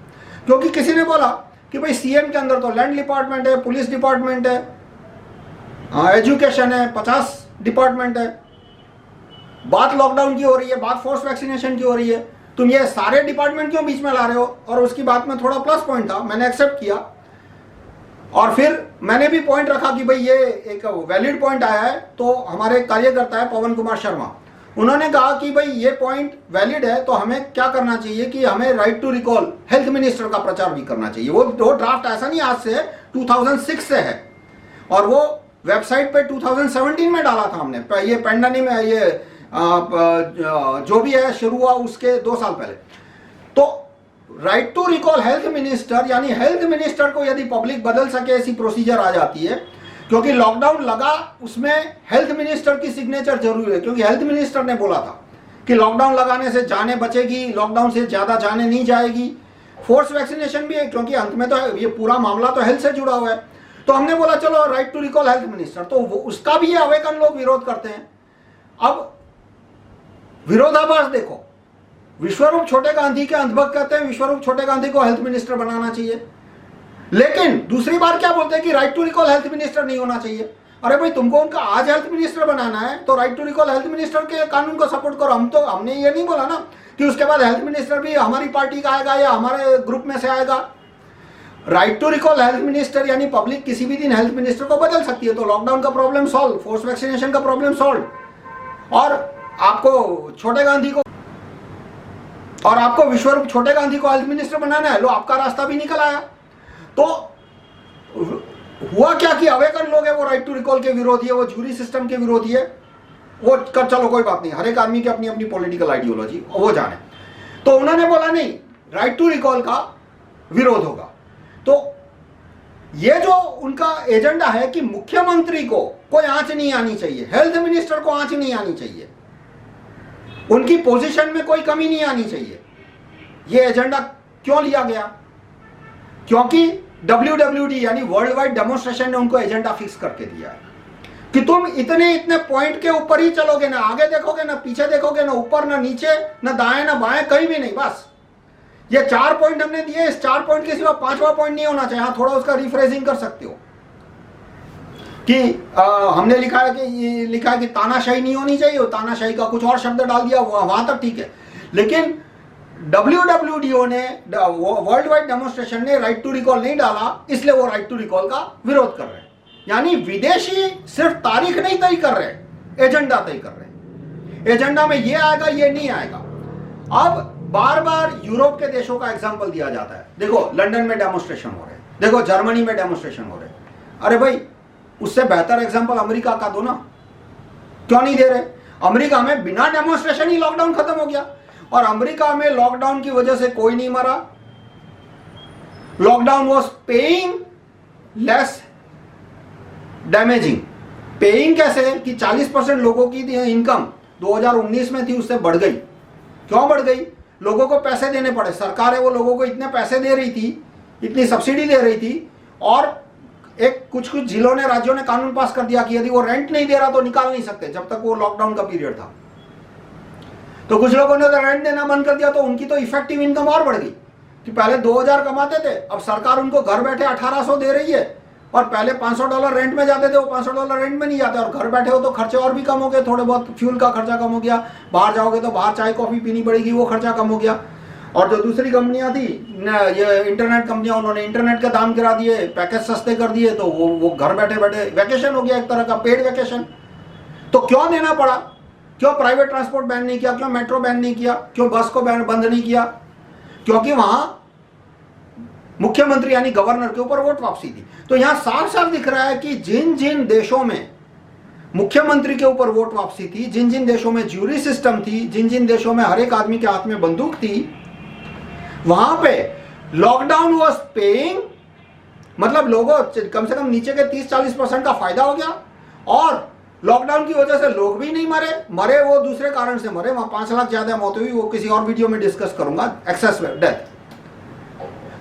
क्योंकि किसी ने बोला कि भाई सीएम के अंदर तो लैंड डिपार्टमेंट है, पुलिस डिपार्टमेंट है, एजुकेशन है, 50 डिपार्टमेंट है, बात लॉकडाउन की हो रही है, बात फोर्स वैक्सीनेशन की हो रही है, तुम ये सारे डिपार्टमेंट क्यों बीच में ला रहे हो? और उसकी बात में थोड़ा प्लस पॉइंट था, मैंने एक्सेप्ट किया, और फिर मैंने भी पॉइंट रखा कि भाई ये एक वैलिड पॉइंट आया है। तो हमारे कार्यकर्ता है पवन कुमार शर्मा, उन्होंने कहा कि भाई ये पॉइंट वैलिड है, तो हमें क्या करना चाहिए कि हमें right to recall health minister का प्रचार भी करना चाहिए। वो ड्राफ्ट ऐसा नहीं आज से है, 2006 से है, और वो वेबसाइट पे 2017 में डाला था हमने, ये पेंडेमिक में, ये जो भी है शुरू हुआ उसके 2 साल पहले। तो right to recall health minister, यानी हेल्थ मिनिस्टर को यदि पब्लिक बदल सके ऐसी प्रोसीजर आ जाती है, क्योंकि लॉकडाउन लगा उसमें हेल्थ मिनिस्टर की सिग्नेचर जरूरी है, क्योंकि हेल्थ मिनिस्टर ने बोला था कि लॉकडाउन लगाने से जाने बचेगी, लॉकडाउन से ज्यादा जाने नहीं जाएगी। फोर्स वैक्सीनेशन भी है, क्योंकि अंत में तो ये पूरा मामला तो हेल्थ से जुड़ा हुआ है। तो हमने बोला चलो right to recall health minister, तो उसका भी ये अवेकन लोग विरोध करते हैं। अब विरोधाभास देखो, विश्वरूप छोटे गांधी के अंधभक्त कहते हैं विश्वरूप छोटे गांधी को हेल्थ मिनिस्टर बनाना चाहिए, लेकिन दूसरी बार क्या बोलते हैं कि right to recall health minister नहीं होना चाहिए। अरे भाई तुमको उनका आज हेल्थ मिनिस्टर बनाना है तो right to recall health minister के कानून को सपोर्ट करो। हमने ये नहीं बोला ना कि उसके बाद हेल्थ मिनिस्टर भी हमारी पार्टी का आएगा या हमारे ग्रुप में से आएगा। Right to recall health minister यानी पब्लिक किसी भी दिन हेल्थ मिनिस्टर को बदल सकती है, तो लॉकडाउन का प्रॉब्लम सॉल्व, फोर्स वैक्सीनेशन का प्रॉब्लम सॉल्व। और आपको छोटे गांधी को छोटे गांधी को हेल्थ मिनिस्टर बनाना है, लो आपका रास्ता भी निकल आया। तो हुआ क्या कि अवेकन लोग है वो राइट टू रिकॉल के विरोधी है, वो जूरी सिस्टम के विरोधी है, वो कर चलो कोई बात नहीं, हर एक आदमी की अपनी अपनी पॉलिटिकल आइडियोलॉजी, वो जाने। तो उन्होंने बोला नहीं, राइट टू रिकॉल का विरोध होगा। तो ये जो उनका एजेंडा है कि मुख्यमंत्री को कोई आंच नहीं आनी चाहिए, हेल्थ मिनिस्टर को आंच नहीं आनी चाहिए, उनकी पोजीशन में कोई कमी नहीं आनी चाहिए। ये एजेंडा क्यों लिया गया? क्योंकि WWD यानी वर्ल्ड वाइड डेमोन्स्ट्रेशन ने उनको एजेंडा फिक्स करके दिया है कि तुम इतने पॉइंट के ऊपर ही चलोगे, ना आगे देखोगे, ना पीछे देखोगे, ना ऊपर, ना नीचे, ना दाएं, ना बाएं, कहीं भी नहीं। बस ये 4 पॉइंट हमने दिए, इस 4 पॉइंट के सिवा 5वां पॉइंट नहीं होना चाहिए। हाँ, थोड़ा उसका रिफ्रेजिंग कर सकते हो कि हमने लिखा है कि तानाशाही नहीं होनी चाहिए, तानाशाही का कुछ और शब्द डाल दिया, वहां तक ठीक है। लेकिन WWDO ने, वर्ल्ड वाइड डेमोन्स्ट्रेशन ने राइट टू रिकॉल नहीं डाला, इसलिए वो राइट टू रिकॉल का विरोध कर रहे हैं। यानी विदेशी सिर्फ तारीख नहीं तय कर रहे, एजेंडा तय कर रहे। एजेंडा में ये आएगा, ये नहीं आएगा। अब बार बार यूरोप के देशों का एग्जांपल दिया जाता है, देखो लंदन में डेमोन्स्ट्रेशन हो रहे, देखो जर्मनी में डेमोन्स्ट्रेशन हो रहे। अरे भाई, उससे बेहतर एग्जांपल अमेरिका का दो ना, क्यों नहीं दे रहे? अमेरिका में बिना डेमोन्स्ट्रेशन ही लॉकडाउन खत्म हो गया, और अमेरिका में लॉकडाउन की वजह से कोई नहीं मरा। Lockdown was paying less damaging. Paying कैसे कि 40% लोगों की इनकम 2019 में थी, उससे बढ़ गई। क्यों बढ़ गई? लोगों को पैसे देने पड़े, सरकार है वो लोगों को इतने पैसे दे रही थी, इतनी सब्सिडी दे रही थी, और एक कुछ जिलों ने, राज्यों ने कानून पास कर दिया कि यदि वो रेंट नहीं दे रहा तो निकाल नहीं सकते जब तक वो लॉकडाउन का पीरियड था। तो कुछ लोगों ने तो रेंट देना बंद कर दिया, तो उनकी तो इफेक्टिव इनकम और बढ़ गई कि पहले 2000 कमाते थे, अब सरकार उनको घर बैठे 1800 दे रही है, और पहले $500 रेंट में जाते थे, वो $500 रेंट में नहीं जाते, और घर बैठे हो तो खर्चे और भी कम हो गए, थोड़े बहुत फ्यूल का खर्चा कम हो गया, बाहर जाओगे तो बाहर चाय कॉफी पीनी पड़ेगी, वो खर्चा कम हो गया। और जो दूसरी कंपनियां थी, ये इंटरनेट कंपनियां, उन्होंने इंटरनेट के दाम गिरा दिए, पैकेज सस्ते कर दिए, तो वो घर बैठे बैठे वैकेशन हो गया, एक तरह का पेड वैकेशन। तो क्यों देना पड़ा? क्यों प्राइवेट ट्रांसपोर्ट बैन नहीं किया? क्यों मेट्रो बैन नहीं किया? क्यों बस को बंद नहीं किया? क्योंकि वहां मुख्यमंत्री यानी गवर्नर के ऊपर वोट वापसी थी। तो यहां साफ साफ दिख रहा है कि जिन जिन देशों में मुख्यमंत्री के ऊपर वोट वापसी थी, जिन जिन देशों में ज्यूरी सिस्टम थी, जिन जिन देशों में हर एक आदमी के हाथ में बंदूक थी, वहां पे लॉकडाउन वॉज पेइंग, मतलब लोगों कम से कम नीचे के 30-40% का फायदा हो गया, और लॉकडाउन की वजह से लोग भी नहीं मरे वो दूसरे कारण से मरे। वहां 5 लाख ज्यादा मौतें हुई, वो किसी और वीडियो में डिस्कस करूंगा, एक्सेस डेथ।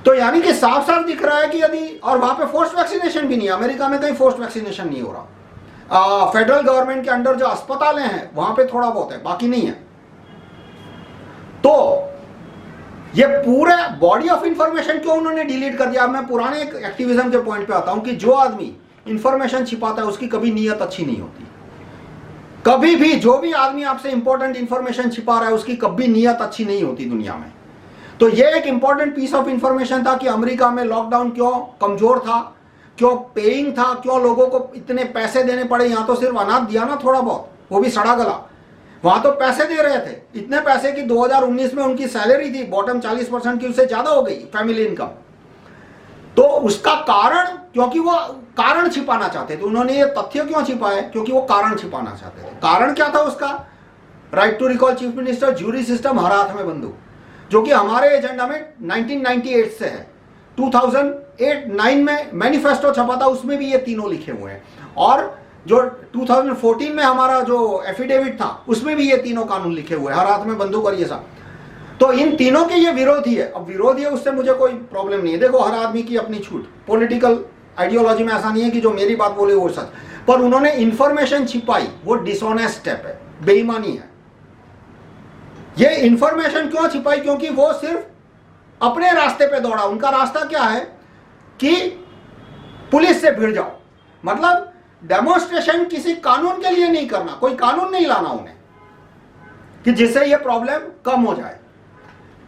तो यानी कि साफ साफ दिख रहा है कि यदि, और वहां पे फोर्स वैक्सीनेशन भी नहीं है, अमेरिका में कहीं फोर्स वैक्सीनेशन नहीं हो रहा। फेडरल गवर्नमेंट के अंडर जो अस्पतालें हैं वहां पे थोड़ा बहुत है, बाकी नहीं है। तो ये पूरे बॉडी ऑफ इंफॉर्मेशन क्यों उन्होंने डिलीट कर दिया? मैं पुराने एक्टिविज्म के पॉइंट पे आता हूं कि जो आदमी इंफॉर्मेशन छिपाता है उसकी कभी नीयत अच्छी नहीं होती। कभी भी जो भी आदमी आपसे इंपॉर्टेंट इंफॉर्मेशन छिपा रहा है उसकी कभी नीयत अच्छी नहीं होती दुनिया में। तो ये एक इंपॉर्टेंट पीस ऑफ इंफॉर्मेशन था कि अमेरिका में लॉकडाउन क्यों कमजोर था, क्यों पेइंग था, क्यों लोगों को इतने पैसे देने पड़े। यहां तो सिर्फ अनाज दिया ना थोड़ा बहुत, वो भी सड़ा गला। वहां तो पैसे दे रहे थे, इतने पैसे कि 2019 में उनकी सैलरी थी बॉटम 40% की, उससे ज्यादा हो गई फैमिली इनकम। तो उसका कारण, क्योंकि वो कारण छिपाना चाहते थे। उन्होंने ये तथ्य क्यों छिपाए? क्योंकि वो कारण छिपाना चाहते थे। कारण क्या था उसका? Right to recall chief minister, jury system, हर हाथ में बंदूक, जो कि हमारे एजेंडा में 1998 से है। 2008-9 में मैनिफेस्टो छपा था, उसमें भी ये तीनों लिखे हुए हैं, और जो 2014 में हमारा जो एफिडेविट था उसमें भी ये तीनों कानून लिखे हुए हैं, हर हाथ में बंदूक और ये सब। तो इन तीनों के ये विरोधी है। अब विरोधी है उससे मुझे कोई प्रॉब्लम नहीं है। देखो, हर आदमी की अपनी छूट, पॉलिटिकल आइडियोलॉजी में ऐसा नहीं है कि जो मेरी बात बोले वो सच, पर उन्होंने इंफॉर्मेशन छिपाई, वो डिसऑनेस्ट स्टेप है, बेईमानी है। ये इंफॉर्मेशन क्यों छिपाई? क्योंकि वो सिर्फ अपने रास्ते पे दौड़ा। उनका रास्ता क्या है कि पुलिस से भिड़ जाओ, मतलब डेमोन्स्ट्रेशन किसी कानून के लिए नहीं करना, कोई कानून नहीं लाना उन्हें कि जिससे ये प्रॉब्लम कम हो जाए।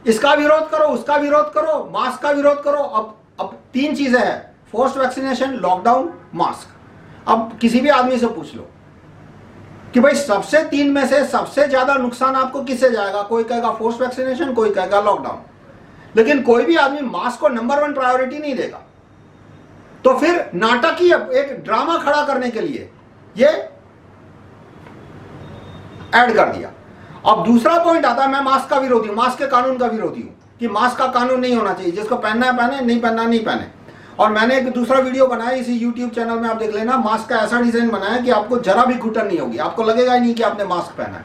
इसका विरोध करो, उसका विरोध करो, मास्क का विरोध करो। अब अब 3 चीजें हैं, फोर्स्ड वैक्सीनेशन, लॉकडाउन, मास्क। अब किसी भी आदमी से पूछ लो कि भाई सबसे 3 में से सबसे ज्यादा नुकसान आपको किससे जाएगा, कोई कहेगा फोर्स्ड वैक्सीनेशन, कोई कहेगा लॉकडाउन, लेकिन कोई भी आदमी मास्क को नंबर 1 प्रायोरिटी नहीं देगा। तो फिर नाटकीय एक ड्रामा खड़ा करने के लिए ये ऐड कर दिया। अब दूसरा पॉइंट आता है, मैं मास्क का विरोधी हूं, मास्क के कानून का विरोधी हूं कि मास्क का कानून नहीं होना चाहिए, जिसको पहनना है पहने, नहीं पहनना नहीं पहने। और मैंने एक दूसरा वीडियो बनाया इसी YouTube चैनल में, आप देख लेना, मास्क का ऐसा डिजाइन बनाया कि आपको जरा भी घुटन नहीं होगी, आपको लगेगा ही नहीं कि आपने मास्क पहना है।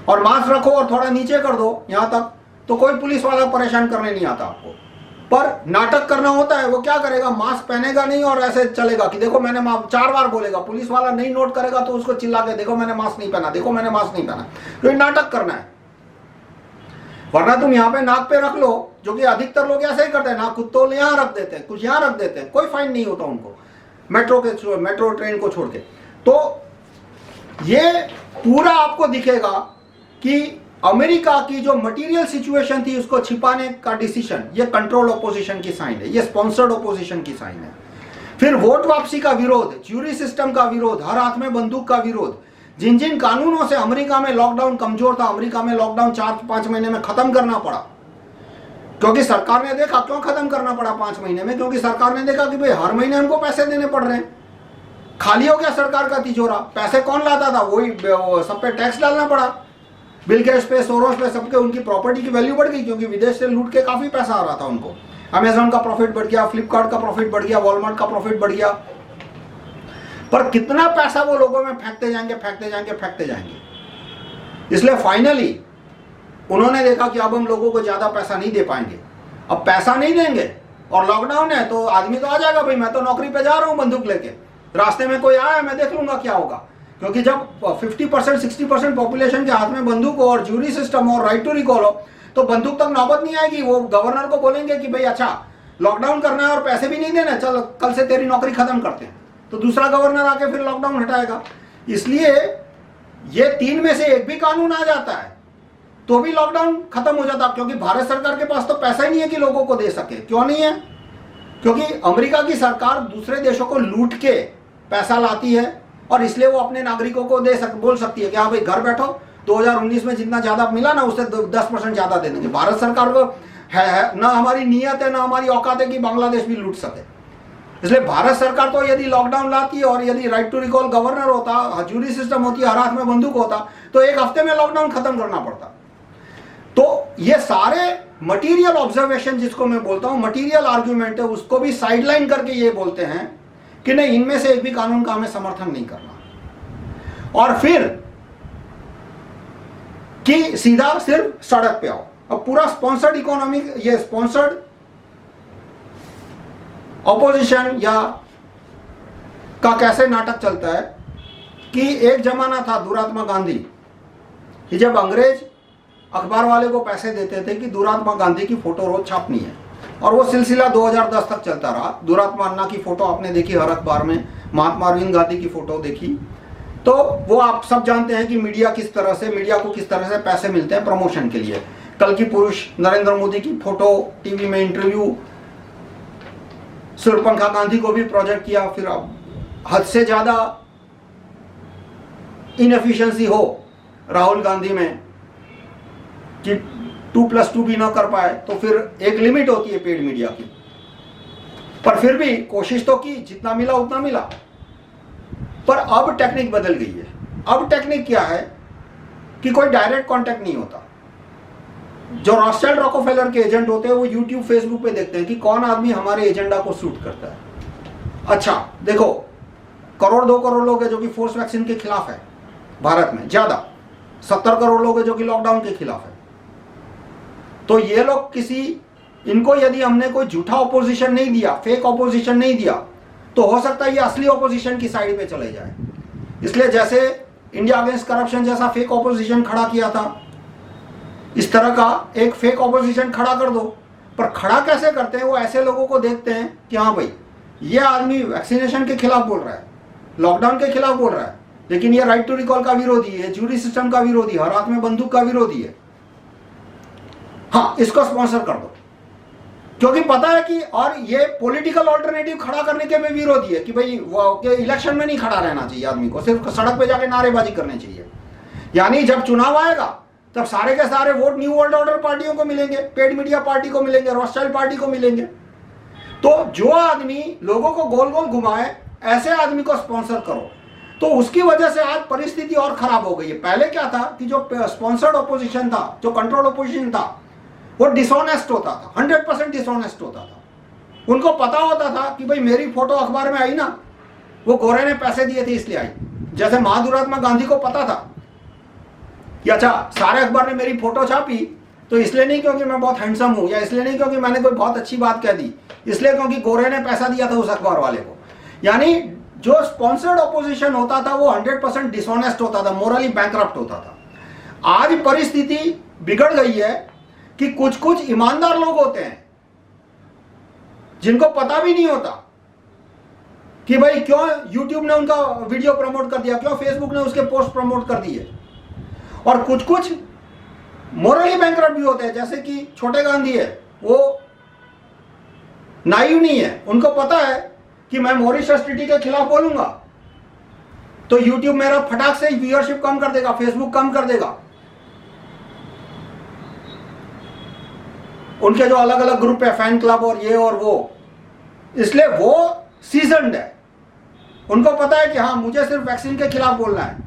और मास्क रखो और थोड़ा नीचे कर दो यहां तक, तो कोई पुलिस वाला परेशान करने नहीं आता आपको। पर नाटक करना होता है, वो क्या करेगा, मास्क पहनेगा नहीं और ऐसे चलेगा कि देखो मैंने 4 बार बोलेगा, पुलिस वाला नहीं नोट करेगा तो उसको चिल्ला के देखो मैंने मास्क नहीं पहना, देखो मैंने मास्क नहीं पहना। तो ये नाटक करना है। वरना तुम यहाँ पे नाक पे रख लो, जो कि अधिकतर लोग ऐसे ही करते हैं, नाक कुत्तों यहां रख देते हैं, कुछ यहां रख देते हैं, कोई फाइन नहीं होता उनको, मेट्रो ट्रेन को छोड़ के। तो ये पूरा आपको दिखेगा कि अमेरिका की जो मटेरियल सिचुएशन थी उसको छिपाने का डिसीजन, ये कंट्रोल ओपोजिशन की साइन है, ये स्पॉन्सर्ड ओपोजिशन की साइन है। फिर वोट वापसी का विरोध, ज्यूरी सिस्टम का विरोध, हर हाथ में बंदूक का विरोध, जिन जिन कानूनों से अमेरिका में लॉकडाउन कमजोर था, अमेरिका में लॉकडाउन 4-5 महीने में खत्म करना पड़ा, क्योंकि सरकार ने देखा। क्यों खत्म करना पड़ा 5 महीने में? क्योंकि सरकार ने देखा कि भाई हर महीने उनको पैसे देने पड़ रहे हैं, खाली हो गया सरकार का तिजोरा। पैसे कौन लाता था? वही सब पे टैक्स डालना पड़ा, बिल गेट्स पे, सोरोस पे, सबके। उनकी प्रॉपर्टी की वैल्यू बढ़ गई क्योंकि विदेश से लूट के काफी पैसा आ रहा था उनको। अमेजॉन का प्रॉफिट बढ़ गया, फ्लिपकार्ट का प्रॉफिट बढ़ गया, वॉलमार्ट का प्रॉफिट बढ़ गया। पर कितना पैसा वो लोगों में फेंकते जाएंगे, फेंकते जाएंगे, फेंकते जाएंगे। इसलिए फाइनली उन्होंने देखा कि अब हम लोगों को ज्यादा पैसा नहीं दे पाएंगे। अब पैसा नहीं देंगे और लॉकडाउन है तो आदमी तो आ जाएगा, भाई मैं तो नौकरी पे जा रहा हूं बंदूक लेके, रास्ते में कोई आया मैं देख लूंगा क्या होगा। क्योंकि जब 50% 60% पॉपुलेशन के हाथ में बंदूक हो और ज्यूरी सिस्टम हो और राइट टू रिकॉल हो, तो बंदूक तक नौबत नहीं आएगी। वो गवर्नर को बोलेंगे कि भाई अच्छा लॉकडाउन करना है और पैसे भी नहीं देना, चल कल से तेरी नौकरी खत्म करते हैं, तो दूसरा गवर्नर आके फिर लॉकडाउन हटाएगा। इसलिए ये 3 में से एक भी कानून आ जाता है तो भी लॉकडाउन खत्म हो जाता, क्योंकि भारत सरकार के पास तो पैसा ही नहीं है कि लोगों को दे सके। क्यों नहीं है? क्योंकि अमेरिका की सरकार दूसरे देशों को लूट के पैसा लाती है और इसलिए वो अपने नागरिकों को बोल सकती है कि हाँ भाई घर बैठो, 2019 में जितना ज्यादा मिला ना उससे 10% ज्यादा दे देंगे। भारत सरकार को है ना, हमारी नीयत है ना हमारी औकात है कि बांग्लादेश भी लूट सके। इसलिए भारत सरकार तो यदि लॉकडाउन लाती और यदि राइट टू रिकॉल गवर्नर होता, ज्यूरी सिस्टम होती, हर हाथ में बंदूक होता, तो 1 हफ्ते में लॉकडाउन खत्म करना पड़ता। तो ये सारे मटेरियल ऑब्जर्वेशन, जिसको मैं बोलता हूं मटेरियल आर्ग्यूमेंट है, उसको भी साइडलाइन करके ये बोलते हैं कि नहीं, इनमें से एक भी कानून का हमें समर्थन नहीं करना। और फिर कि सीधा सिर्फ सड़क पे आओ। अब पूरा स्पॉन्सर्ड इकोनॉमी, ये स्पॉन्सर्ड ऑपोजिशन या का कैसे नाटक चलता है कि एक जमाना था दुरात्मा गांधी कि जब अंग्रेज अखबार वाले को पैसे देते थे कि दुरात्मा गांधी की फोटो रोज छापनी है, और वो सिलसिला 2010 तक चलता रहा। दुरात्मा अन्ना की फोटो आपने देखी हर अखबार में, महात्मा अरविंद गांधी की फोटो देखी, तो वो आप सब जानते हैं कि मीडिया को किस तरह से पैसे मिलते हैं प्रमोशन के लिए। कल की पुरुष नरेंद्र मोदी की फोटो, टीवी में इंटरव्यू, सूर्यपंखा गांधी को भी प्रोजेक्ट किया। फिर अब हद से ज्यादा इनएफिशिएंसी हो राहुल गांधी में कि 2+2 भी ना कर पाए, तो फिर एक लिमिट होती है पेड मीडिया की। पर फिर भी कोशिश तो की, जितना मिला उतना मिला। पर अब टेक्निक बदल गई है। अब टेक्निक क्या है कि कोई डायरेक्ट कांटेक्ट नहीं होता। जो रॉथस्चाइल्ड रॉकफेलर के एजेंट होते हैं वो यूट्यूब फेसबुक पे देखते हैं कि कौन आदमी हमारे एजेंडा को सूट करता है। अच्छा देखो, 1-2 करोड़ लोग हैं जो कि फोर्स वैक्सीन के खिलाफ है भारत में, ज्यादा 70 करोड़ लोग हैं जो कि लॉकडाउन के खिलाफ है। तो ये लोग इनको यदि हमने कोई झूठा ऑपोजिशन नहीं दिया, फेक ऑपोजिशन नहीं दिया, तो हो सकता है ये असली ऑपोजिशन की साइड पे चले जाए। इसलिए जैसे इंडिया अगेंस्ट करप्शन जैसा फेक ऑपोजिशन खड़ा किया था, इस तरह का एक फेक ऑपोजिशन खड़ा कर दो। पर खड़ा कैसे करते हैं? वो ऐसे लोगों को देखते हैं कि हाँ भाई ये आदमी वैक्सीनेशन के खिलाफ बोल रहा है, लॉकडाउन के खिलाफ बोल रहा है, लेकिन ये राइट टू रिकॉल का विरोधी है, ज्यूरी सिस्टम का विरोधी, हर हाथ में बंदूक का विरोधी है, हाँ इसको स्पॉन्सर कर दो। क्योंकि पता है कि, और ये पॉलिटिकल ऑल्टरनेटिव खड़ा करने के भी विरोधी है कि भाई वो इलेक्शन में नहीं खड़ा रहना चाहिए आदमी को, सिर्फ सड़क पे जाके नारेबाजी करनी चाहिए। यानी जब चुनाव आएगा तब सारे के सारे वोट न्यू वर्ल्ड ऑर्डर पार्टियों को मिलेंगे, पेड मीडिया पार्टी को मिलेंगे, रॉथस्चाइल्ड पार्टी को मिलेंगे। तो जो आदमी लोगों को गोल गोल घुमाए, ऐसे आदमी को स्पॉन्सर करो। तो उसकी वजह से आज परिस्थिति और खराब हो गई है। पहले क्या था कि जो स्पॉन्सर्ड ऑपोजिशन था, जो कंट्रोल ऑपोजिशन था, वो डिसऑनेस्ट होता था, 100% डिसऑनेस्ट होता था। उनको पता होता था कि भाई मेरी फोटो अखबार में आई ना, वो गोरे ने पैसे दिए थे इसलिए आई। जैसे महात्मा गांधी को पता था कि अच्छा सारे अखबार ने मेरी फोटो छापी तो इसलिए नहीं क्योंकि मैं बहुत हैंडसम हूं, या इसलिए नहीं क्योंकि मैंने कोई बहुत अच्छी बात कह दी, इसलिए क्योंकि गोरे ने पैसा दिया था उस अखबार वाले को। यानी जो स्पॉन्सर्ड ऑपोजिशन होता था वो 100% डिसऑनेस्ट होता था, मोरली बैंकरप्ट होता था। आज परिस्थिति बिगड़ गई है कि कुछ कुछ ईमानदार लोग होते हैं जिनको पता भी नहीं होता कि भाई क्यों YouTube ने उनका वीडियो प्रमोट कर दिया, क्यों Facebook ने उसके पोस्ट प्रमोट कर दिए। और कुछ कुछ मोरली बैंकरप्ट भी होते हैं, जैसे कि छोटे गांधी है, वो नाइव नहीं है, उनको पता है कि मैं मॉरिशस ट्रीटी के खिलाफ बोलूंगा तो YouTube मेरा फटाक से व्यूअरशिप कम कर देगा, Facebook कम कर देगा। उनके जो अलग अलग ग्रुप है, फैन क्लब और ये और वो, इसलिए वो सीजन्ड है। उनको पता है कि हाँ मुझे सिर्फ वैक्सीन के खिलाफ बोलना है,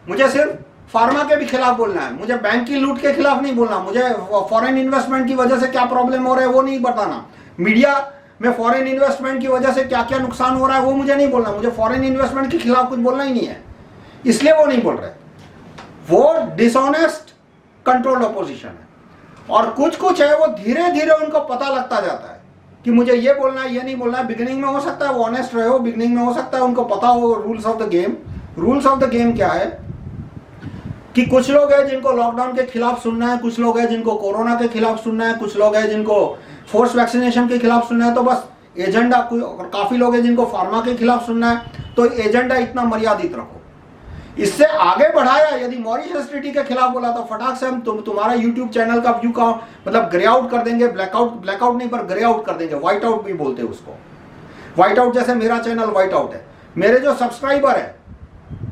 मुझे सिर्फ फार्मा के भी खिलाफ बोलना है, मुझे बैंक की लूट के खिलाफ नहीं बोलना, मुझे फॉरेन इन्वेस्टमेंट की वजह से क्या प्रॉब्लम हो रहा है वो नहीं बताना, मीडिया में फॉरेन इन्वेस्टमेंट की वजह से क्या क्या नुकसान हो रहा है वो मुझे नहीं बोलना, मुझे फॉरेन इन्वेस्टमेंट के खिलाफ कुछ बोलना ही नहीं है, इसलिए वो नहीं बोल रहे। वो डिसऑनेस्ट कंट्रोल्ड ऑपोजिशन है। और कुछ कुछ है वो धीरे धीरे उनको पता लगता जाता है कि मुझे ये बोलना है, ये नहीं बोलना है। बिगिनिंग में हो सकता है वो ऑनेस्ट रहे हो, बिगिनिंग में हो सकता है उनको पता हो rules of the game. Rules of the game क्या है कि कुछ लोग हैं जिनको लॉकडाउन के खिलाफ सुनना है, कुछ लोग हैं जिनको कोरोना के खिलाफ सुनना है, कुछ लोग हैं जिनको फोर्स वैक्सीनेशन के खिलाफ सुनना है। तो बस एजेंडा, काफी लोग हैं जिनको फार्मा के खिलाफ सुनना है, तो एजेंडा इतना मर्यादित रखो। इससे आगे बढ़ाया, यदि मॉरिशस ट्रीटी के खिलाफ बोला तो फटाक से हम तुम्हारा यूट्यूब चैनल का व्यू का मतलब ग्रे आउट कर देंगे, ब्लैकआउट नहीं पर ग्रे आउट कर देंगे, व्हाइट आउट भी बोलते हैं उसको। व्हाइट आउट जैसे मेरा चैनल व्हाइट आउट है। मेरे जो सब्सक्राइबर है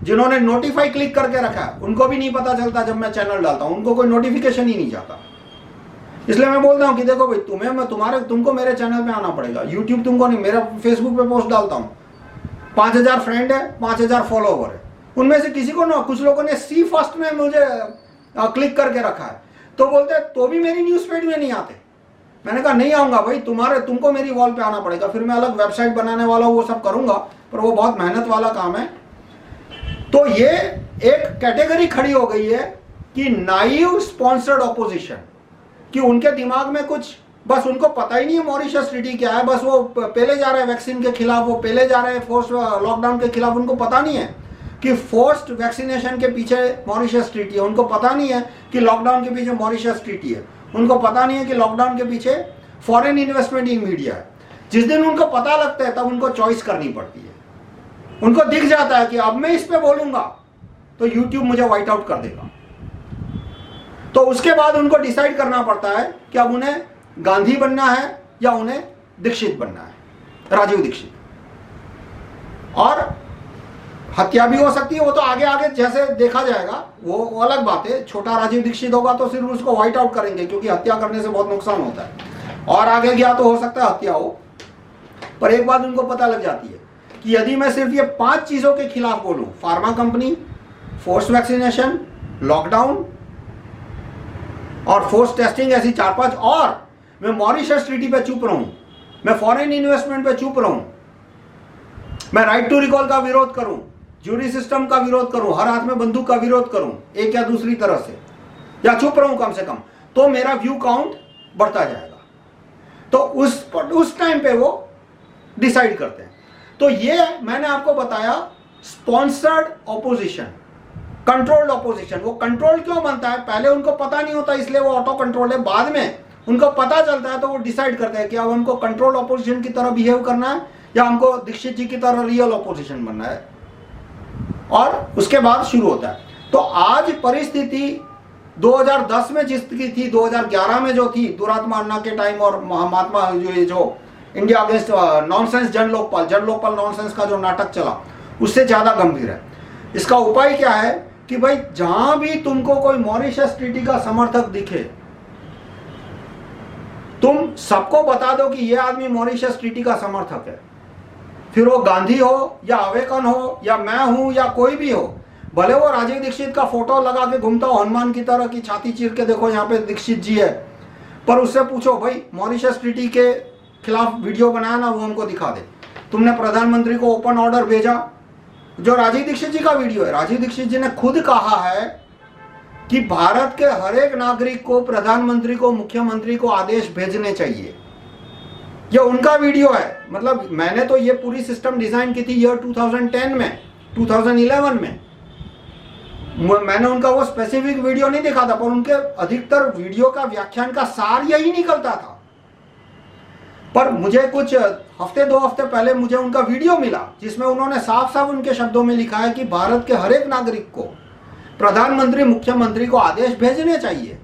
जिन्होंने नोटिफाई क्लिक करके रखा है उनको भी नहीं पता चलता जब मैं चैनल डालता हूं, उनको कोई नोटिफिकेशन ही नहीं जाता। इसलिए मैं बोलता हूं कि देखो भाई तुमको मेरे चैनल पे आना पड़ेगा, यूट्यूब तुमको नहीं। मेरा फेसबुक पे पोस्ट डालता हूं, 5000 फ्रेंड है, 5000 फॉलोवर है, उनमें से किसी को ना, कुछ लोगों ने सी फर्स्ट में मुझे क्लिक करके रखा है, तो बोलते हैं तो भी मेरी न्यूज फीड में नहीं आते। मैंने कहा नहीं आऊंगा भाई, तुमको मेरी वॉल पे आना पड़ेगा, फिर मैं अलग वेबसाइट बनाने वाला हूं, वो सब करूंगा, पर वो बहुत मेहनत वाला काम है। तो ये एक कैटेगरी खड़ी हो गई है कि नाइव स्पॉन्सर्ड ऑपोजिशन, कि उनके दिमाग में कुछ, बस उनको पता ही नहीं है मॉरिशस ट्रीटी क्या है, बस वो पहले जा रहे हैं वैक्सीन के खिलाफ, वो पहले जा रहे हैं फोर्स लॉकडाउन के खिलाफ। उनको पता नहीं है कि फोर्स्ड वैक्सीनेशन के पीछे मॉरिशस ट्रीटी है, उनको पता नहीं है कि लॉकडाउन के पीछे मॉरिशस ट्रीटी है, उनको पता नहीं है कि लॉकडाउन के पीछे फॉरेन इन्वेस्टमेंट इन मीडिया है। जिस दिन उनको पता लगता है तब उनको चॉइस करनी पड़ती है। उनको दिख जाता है कि अब मैं इस पे बोलूंगा तो YouTube मुझे व्हाइट आउट कर देगा, तो उसके बाद उनको डिसाइड करना पड़ता है कि अब उन्हें गांधी बनना है या उन्हें दीक्षित बनना है, राजीव दीक्षित। और हत्या भी हो सकती है, वो तो आगे आगे जैसे देखा जाएगा, वो अलग बात है। छोटा राजीव दीक्षित होगा तो सिर्फ उसको व्हाइट आउट करेंगे क्योंकि हत्या करने से बहुत नुकसान होता है, और आगे गया तो हो सकता है हत्या हो। पर एक बात उनको पता लग जाती है कि यदि मैं सिर्फ ये 5 चीजों के खिलाफ बोलूं, pharma company, force vaccination, lockdown और फोर्स टेस्टिंग, ऐसी 4-5, और मैं मॉरिशस ट्रीटी पे चुप रहूं, मैं फॉरेन इन्वेस्टमेंट पे चुप रहूं, मैं राइट टू रिकॉल का विरोध करूं, ज्यूरी सिस्टम का विरोध करूं, हर हाथ में बंदूक का विरोध करूं एक या दूसरी तरह से, या चुप रहूं कम से कम, तो मेरा व्यू काउंट बढ़ता जाएगा। तो उस टाइम पे वो डिसाइड करते हैं। तो ये मैंने आपको बताया स्पॉन्सर्ड ऑपोजिशन, कंट्रोल्ड ऑपोजिशन। वो कंट्रोल क्यों बनता है? पहले उनको पता नहीं होता इसलिए वो ऑटो कंट्रोल है, बाद में उनको पता चलता है तो वो डिसाइड करते हैं कि अब हमको कंट्रोल्ड ऑपोजिशन की तरह बिहेव करना है या हमको दीक्षित जी की तरह रियल ऑपोजिशन बनना है, और उसके बाद शुरू होता है। तो आज परिस्थिति 2010 में जिसकी थी, 2011 में जो थी दुरात्मा अन्ना के टाइम, और महात्मा जो इंडिया अगेंस्ट नॉनसेंस जन लोकपाल नॉनसेंस का जो नाटक चला, उससे ज्यादा गंभीर है। इसका उपाय क्या है कि भाई जहां भी तुमको कोई मॉरिशस ट्रीटी का समर्थक दिखे, तुम सबको बता दो कि यह आदमी मॉरिशस ट्रीटी का समर्थक है। फिर वो गांधी हो या अवेकन हो या मैं हूं या कोई भी हो, भले वो राजीव दीक्षित का फोटो लगा के घूमता हो हनुमान की तरह की छाती चीर के, देखो यहाँ पे दीक्षित जी है, पर उससे पूछो भाई मॉरिशस ट्रीटी के खिलाफ वीडियो बनाया ना, वो हमको दिखा दे। तुमने प्रधानमंत्री को ओपन ऑर्डर भेजा, जो राजीव दीक्षित जी का वीडियो है, राजीव दीक्षित जी ने खुद कहा है कि भारत के हर एक नागरिक को प्रधानमंत्री को, मुख्यमंत्री को आदेश भेजने चाहिए। ये उनका वीडियो है। मतलब मैंने तो ये पूरी सिस्टम डिजाइन की थी ईयर 2010 में, 2011 में। मैंने उनका वो स्पेसिफिक वीडियो नहीं देखा था, पर उनके अधिकतर वीडियो का व्याख्यान का सार यही निकलता था। पर मुझे कुछ हफ्ते 2 हफ्ते पहले मुझे उनका वीडियो मिला, जिसमें उन्होंने साफ साफ उनके शब्दों में लिखा है कि भारत के हर एक नागरिक को प्रधानमंत्री, मुख्यमंत्री को आदेश भेजने चाहिए।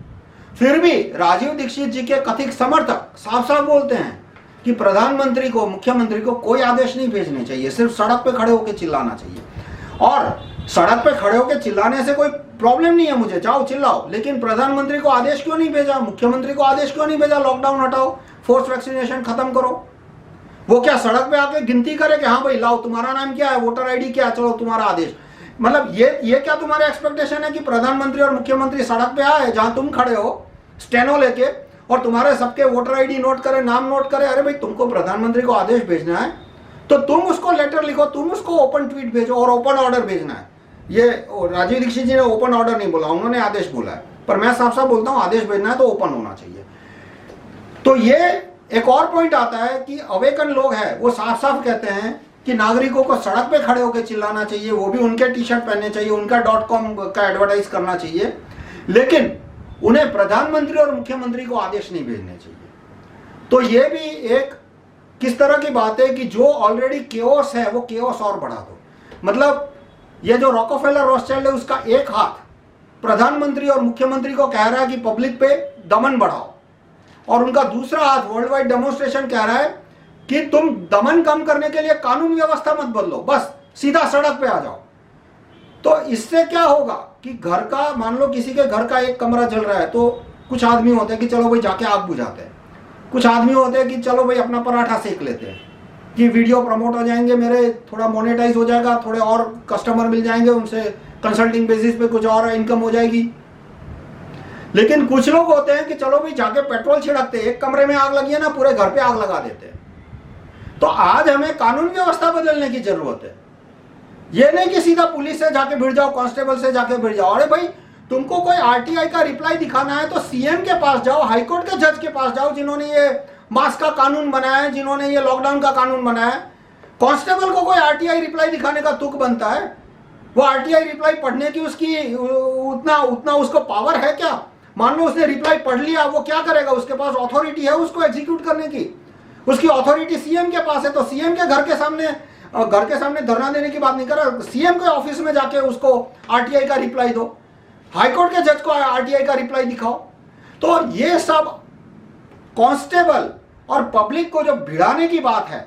फिर भी राजीव दीक्षित जी के कथित समर्थक साफ साफ बोलते हैं कि प्रधानमंत्री को, मुख्यमंत्री को कोई आदेश नहीं भेजने चाहिए, सिर्फ सड़क पे खड़े होकर चिल्लाना चाहिए। और सड़क पे खड़े होकर चिल्लाने से कोई प्रॉब्लम नहीं है मुझे, जाओ चिल्लाओ, लेकिन प्रधानमंत्री को आदेश क्यों नहीं भेजा, मुख्यमंत्री को आदेश क्यों नहीं भेजा, लॉकडाउन हटाओ, फोर्स वैक्सीनेशन खत्म करो। वो क्या सड़क पे आके गिनती करे कि हाँ भाई लाओ, तुम्हारा नाम क्या है, वोटर आईडी क्या है, चलो तुम्हारा आदेश। मतलब ये क्या तुम्हारे एक्सपेक्टेशन है कि प्रधानमंत्री और मुख्यमंत्री सड़क पे आए जहां तुम खड़े हो स्टेनो लेके, और तुम्हारे सबके वोटर आईडी नोट करे, नाम नोट करे? अरे भाई तुमको प्रधानमंत्री को आदेश भेजना है तो तुम उसको लेटर लिखो, तुम उसको ओपन ट्वीट भेजो और ओपन ऑर्डर भेजना है। ये राजीव दीक्षित जी ने ओपन ऑर्डर नहीं बोला, उन्होंने आदेश बोला है, पर मैं साफ साफ बोलता हूं आदेश भेजना है तो ओपन होना चाहिए। तो ये एक और पॉइंट आता है कि अवेकन लोग हैं, वो साफ साफ कहते हैं कि नागरिकों को सड़क पे खड़े होकर चिल्लाना चाहिए, वो भी उनके टी शर्ट पहनने चाहिए, उनका .com का एडवर्टाइज करना चाहिए, लेकिन उन्हें प्रधानमंत्री और मुख्यमंत्री को आदेश नहीं भेजने चाहिए। तो ये भी एक किस तरह की बात है कि जो ऑलरेडी केओस है वो केओस और बढ़ा दो। मतलब ये जो रॉकफेलर रोथस्चिल्ड है, उसका एक हाथ प्रधानमंत्री और मुख्यमंत्री को कह रहा है कि पब्लिक पे दमन बढ़ाओ, और उनका दूसरा हाथ वर्ल्ड वाइड डेमोन्स्ट्रेशन कह रहा है कि तुम दमन कम करने के लिए कानून व्यवस्था मत बदलो, बस सीधा सड़क पे आ जाओ। तो इससे क्या होगा कि घर का, मान लो किसी के घर का एक कमरा जल रहा है, तो कुछ आदमी होते हैं कि चलो भाई जाके आग बुझाते हैं, कुछ आदमी होते हैं कि चलो भाई अपना पराठा सेक लेते हैं कि वीडियो प्रमोट हो जाएंगे मेरे, थोड़ा मोनेटाइज हो जाएगा, थोड़े और कस्टमर मिल जाएंगे, उनसे कंसल्टिंग बेसिस पे कुछ और इनकम हो जाएगी। लेकिन कुछ लोग होते हैं कि चलो भाई जाके पेट्रोल छिड़कते, एक कमरे में आग लगी है ना, पूरे घर पे आग लगा देते हैं। तो आज हमें कानून व्यवस्था बदलने की जरूरत है। ये नहीं कि सीधा पुलिस से जाके भिड़ जाओ, कांस्टेबल से जाके भिड़ जाओ। अरे भाई तुमको कोई आरटीआई का रिप्लाई दिखाना है तो सीएम के पास जाओ, हाईकोर्ट के जज के पास जाओ, जिन्होंने ये मास्क का कानून बनाया है, जिन्होंने ये लॉकडाउन का कानून बनाया है। कांस्टेबल को कोई आरटीआई रिप्लाई दिखाने का तुक बनता है? वो आरटीआई रिप्लाई पढ़ने की उसकी उतना उसको पावर है क्या? मान लो उसने रिप्लाई पढ़ लिया, वो क्या करेगा? उसके पास अथॉरिटी है उसको एग्जीक्यूट करने की, उसकी अथॉरिटी सीएम के पास है। तो सीएम के घर के सामने धरना देने की बात नहीं कर रहा, सीएम के ऑफिस में जाके उसको आरटीआई का रिप्लाई दो, हाईकोर्ट के जज को आरटीआई का रिप्लाई दिखाओ। तो ये सब कांस्टेबल और पब्लिक को जो भिड़ाने की बात है,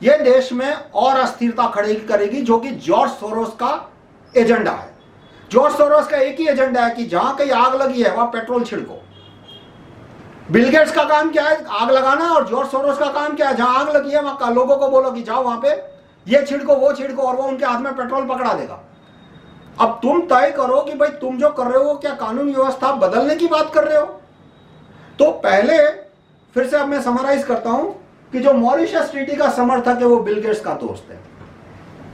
ये देश में और अस्थिरता खड़ी करेगी, जो कि जॉर्ज सोरोस का एजेंडा है। जॉर्ज सोरोस का एक ही एजेंडा है कि जहां कहीं आग लगी है वहां पेट्रोल छिड़को। बिल गेट्स का काम क्या है? आग लगाना। और जॉर्ज सोरोस का काम क्या है? जहां आग लगी है वहां लोगों को बोलो कि जाओ वहां पे ये छिड़को, वो छिड़को, और वो उनके हाथ में पेट्रोल पकड़ा देगा। अब तुम तय करो कि भाई तुम जो कर रहे हो क्या कानून व्यवस्था बदलने की बात कर रहे हो? तो पहले फिर से अब मैं समराइज करता हूं कि जो मॉरिशस ट्रीटी का समर्थक है वो बिल गेट्स का दोस्त है।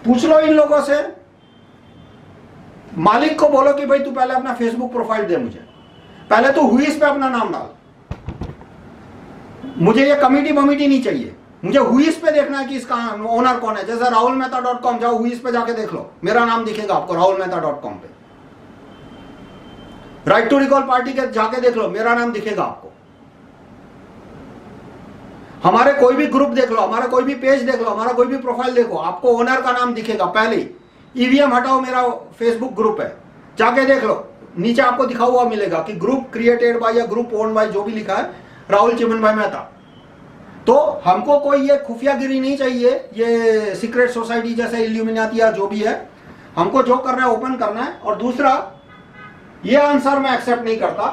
पूछ लो इन लोगों से, मालिक को बोलो कि भाई तू पहले अपना फेसबुक प्रोफाइल दे मुझे, पहले तू हुईस पे अपना नाम डाल, मुझे ये कमिटी नहीं चाहिए, मुझे हुईस पे देखना है कि इसका ओनर कौन है। जैसे rahulmehta.com जाओ, हुईस पे जाके देख लो, मेरा नाम दिखेगा आपको rahulmehta.com पे। राइट टू रिकॉल पार्टी के जाके देख लो, मेरा नाम दिखेगा आपको। हमारे कोई भी ग्रुप देख लो, हमारा कोई भी पेज देख लो, हमारा कोई भी प्रोफाइल देखो, आपको ओनर का नाम दिखेगा। पहले ईवीएम हटाओ मेरा फेसबुक ग्रुप है, जाके देख लो, नीचे आपको दिखा हुआ मिलेगा कि ग्रुप क्रिएटेड बाय या ग्रुप ओन्ड बाय, जो भी लिखा है राहुल चिमन भाई मेहता। तो हमको कोई ये खुफियागिरी नहीं चाहिए, ये सीक्रेट सोसाइटी जैसे इल्यूमिनाटी या जो भी है, हमको जो करना है ओपन करना है। और दूसरा, ये आंसर मैं एक्सेप्ट नहीं करता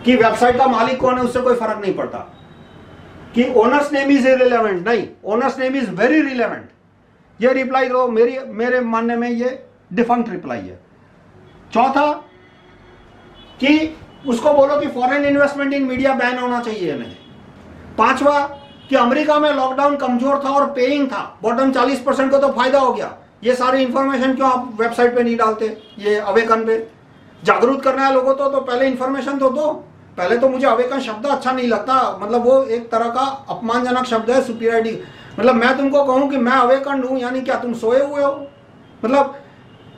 कि वेबसाइट का मालिक कौन है उससे कोई फर्क नहीं पड़ता, कि ओनर्स नेम इज इररिलेवेंट, नहीं, owners name is very relevant. ये रिप्लाई तो मेरे मानने में ये डिफंक्ट रिप्लाई है। चौथा, कि उसको बोलो कि फॉरेन इन्वेस्टमेंट इन मीडिया बैन होना चाहिए या नहीं। पांचवा, कि अमेरिका में लॉकडाउन कमजोर था और पेइंग था, बॉटम 40% को तो फायदा हो गया। ये सारी इंफॉर्मेशन क्यों आप वेबसाइट पे नहीं डालते, ये अवेकन पे जागरूक करना है लोगों तो पहले इंफॉर्मेशन तो दो। पहले तो मुझे अवेकन शब्द अच्छा नहीं लगता, मतलब वो एक तरह का अपमानजनक शब्द है, सुपीरियरिटी। मतलब मैं तुमको कहूं कि मैं अवेकन हूं, यानी क्या तुम सोए हुए हो? मतलब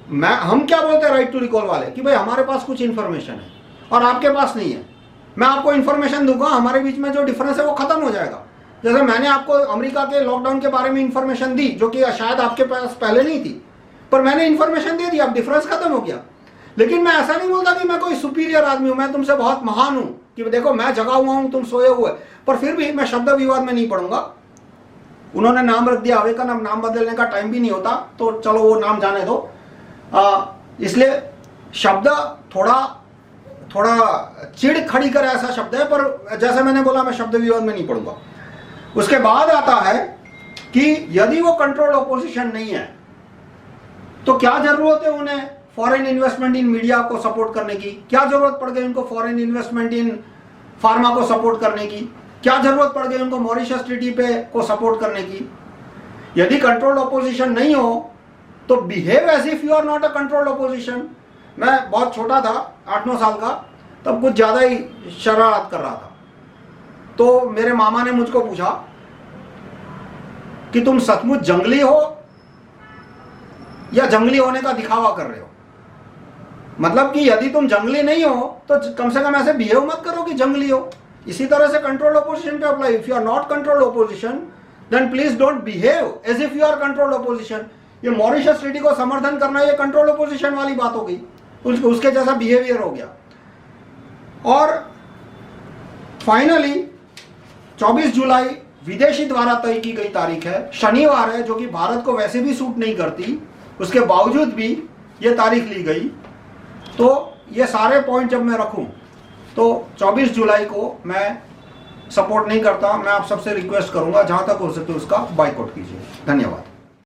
हम क्या बोलते हैं राइट टू रिकॉल वाले, कि भाई हमारे पास कुछ इंफॉर्मेशन है और आपके पास नहीं है, मैं आपको इंफॉर्मेशन दूंगा, हमारे बीच में जो डिफरेंस है वो खत्म हो जाएगा। जैसे मैंने आपको अमेरिका के लॉकडाउन के बारे में इंफॉर्मेशन दी, जो कि शायद आपके पास पहले नहीं थी, पर मैंने इंफॉर्मेशन दे दी, अब डिफरेंस खत्म हो गया। लेकिन मैं ऐसा नहीं बोलता कि मैं कोई सुपीरियर आदमी हूं, मैं तुमसे बहुत महान हूं, कि देखो मैं जगा हुआ हूं, तुम सोए हुए। पर फिर भी मैं शब्द विवाद में नहीं पढ़ूंगा। उन्होंने नाम रख दिया अवेकन, अब नाम बदलने का टाइम भी नहीं होता, तो चलो वो नाम जाने दो। इसलिए शब्द थोड़ा चिड़ खड़ी करे ऐसा शब्द है, पर जैसे मैंने बोला मैं शब्द विवाद में नहीं पढ़ूंगा। उसके बाद आता है कि यदि वो कंट्रोल ऑपोजिशन नहीं है तो क्या जरूरत है उन्हें फॉरेन इन्वेस्टमेंट इन मीडिया को सपोर्ट करने की? क्या जरूरत पड़ गई उनको फॉरेन इन्वेस्टमेंट इन फार्मा को सपोर्ट करने की? क्या जरूरत पड़ गई उनको मॉरिशस ट्रीटी पे को सपोर्ट करने की? यदि कंट्रोल ऑपोजिशन नहीं हो तो behave as if you are not a control opposition. मैं बहुत छोटा था, 8-9 साल का, तब कुछ ज्यादा ही शरारत कर रहा था। तो मेरे मामा ने मुझको पूछा कि तुम सचमुच जंगली हो या जंगली होने का दिखावा कर रहे हो? मतलब कि यदि तुम जंगली नहीं हो तो कम से कम ऐसे बिहेव मत करो कि जंगली हो। इसी तरह से कंट्रोल ऑपोजिशन पे apply. If you are not control opposition then please don't behave as if you are control opposition. ये मॉरिशस ट्रीटी को समर्थन करना ये कंट्रोल ऑपोजिशन वाली बात हो गई, उसके जैसा बिहेवियर हो गया। और फाइनली 24 जुलाई विदेशी द्वारा तय की गई तारीख है, शनिवार है, जो कि भारत को वैसे भी सूट नहीं करती, उसके बावजूद भी ये तारीख ली गई। तो ये सारे पॉइंट जब मैं रखूं तो 24 जुलाई को मैं सपोर्ट नहीं करता। मैं आप सबसे रिक्वेस्ट करूंगा जहां तक हो सके उसका बाइकआउट कीजिए। धन्यवाद।